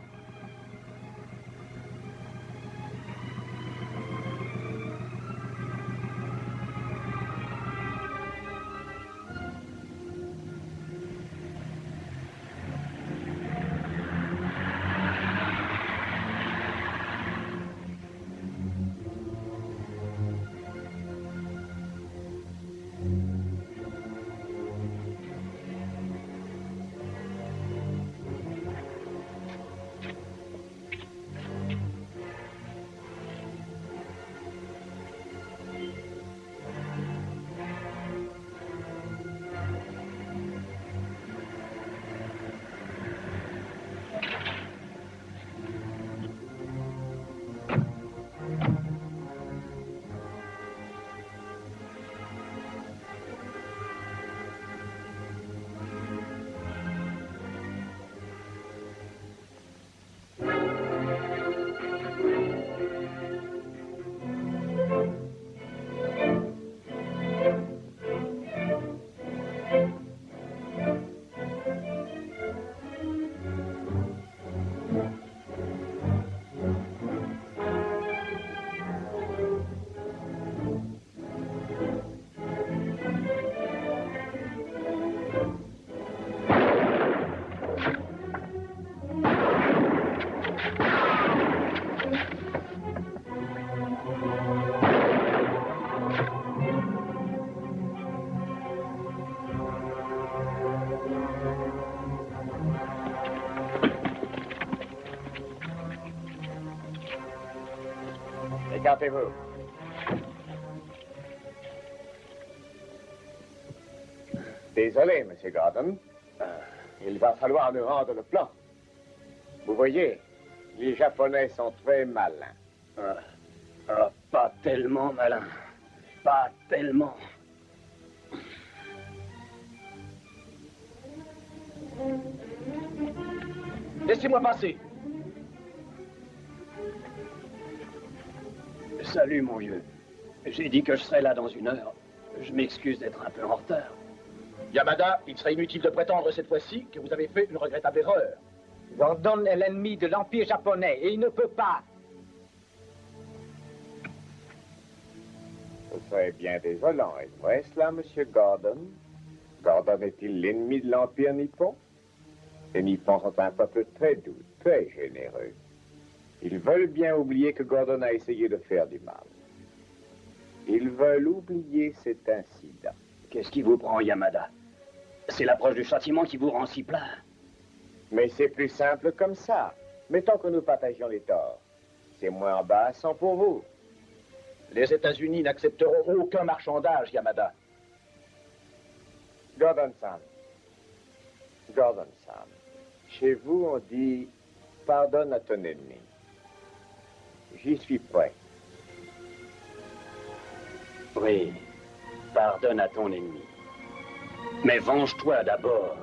Écartez-vous. Désolé, Monsieur Gordon. Il va falloir nous rendre le plan. Vous voyez, les Japonais sont très malins. Pas tellement malin. Pas tellement. Laissez-moi passer. Salut, mon vieux. J'ai dit que je serais là dans 1 heure. Je m'excuse d'être un peu en retard. Yamada, il serait inutile de prétendre cette fois-ci que vous avez fait une regrettable erreur. Gordon est l'ennemi de l'Empire japonais et il ne peut pas. Ce serait bien désolant, est-ce cela, Monsieur Gordon? Gordon est-il l'ennemi de l'Empire nippon? Les Nippons sont un peuple très doux, très généreux. Ils veulent bien oublier que Gordon a essayé de faire du mal. Ils veulent oublier cet incident. Qu'est-ce qui vous prend, Yamada? C'est l'approche du châtiment qui vous rend si plat. Mais c'est plus simple comme ça. Mettons que nous partagions les torts. C'est moins embarrassant pour vous. Les États-Unis n'accepteront aucun marchandage, Yamada. Gordon-san. Gordon-san. Chez vous, on dit « pardonne à ton ennemi ». J'y suis prêt. Oui, pardonne à ton ennemi. Mais venge-toi d'abord.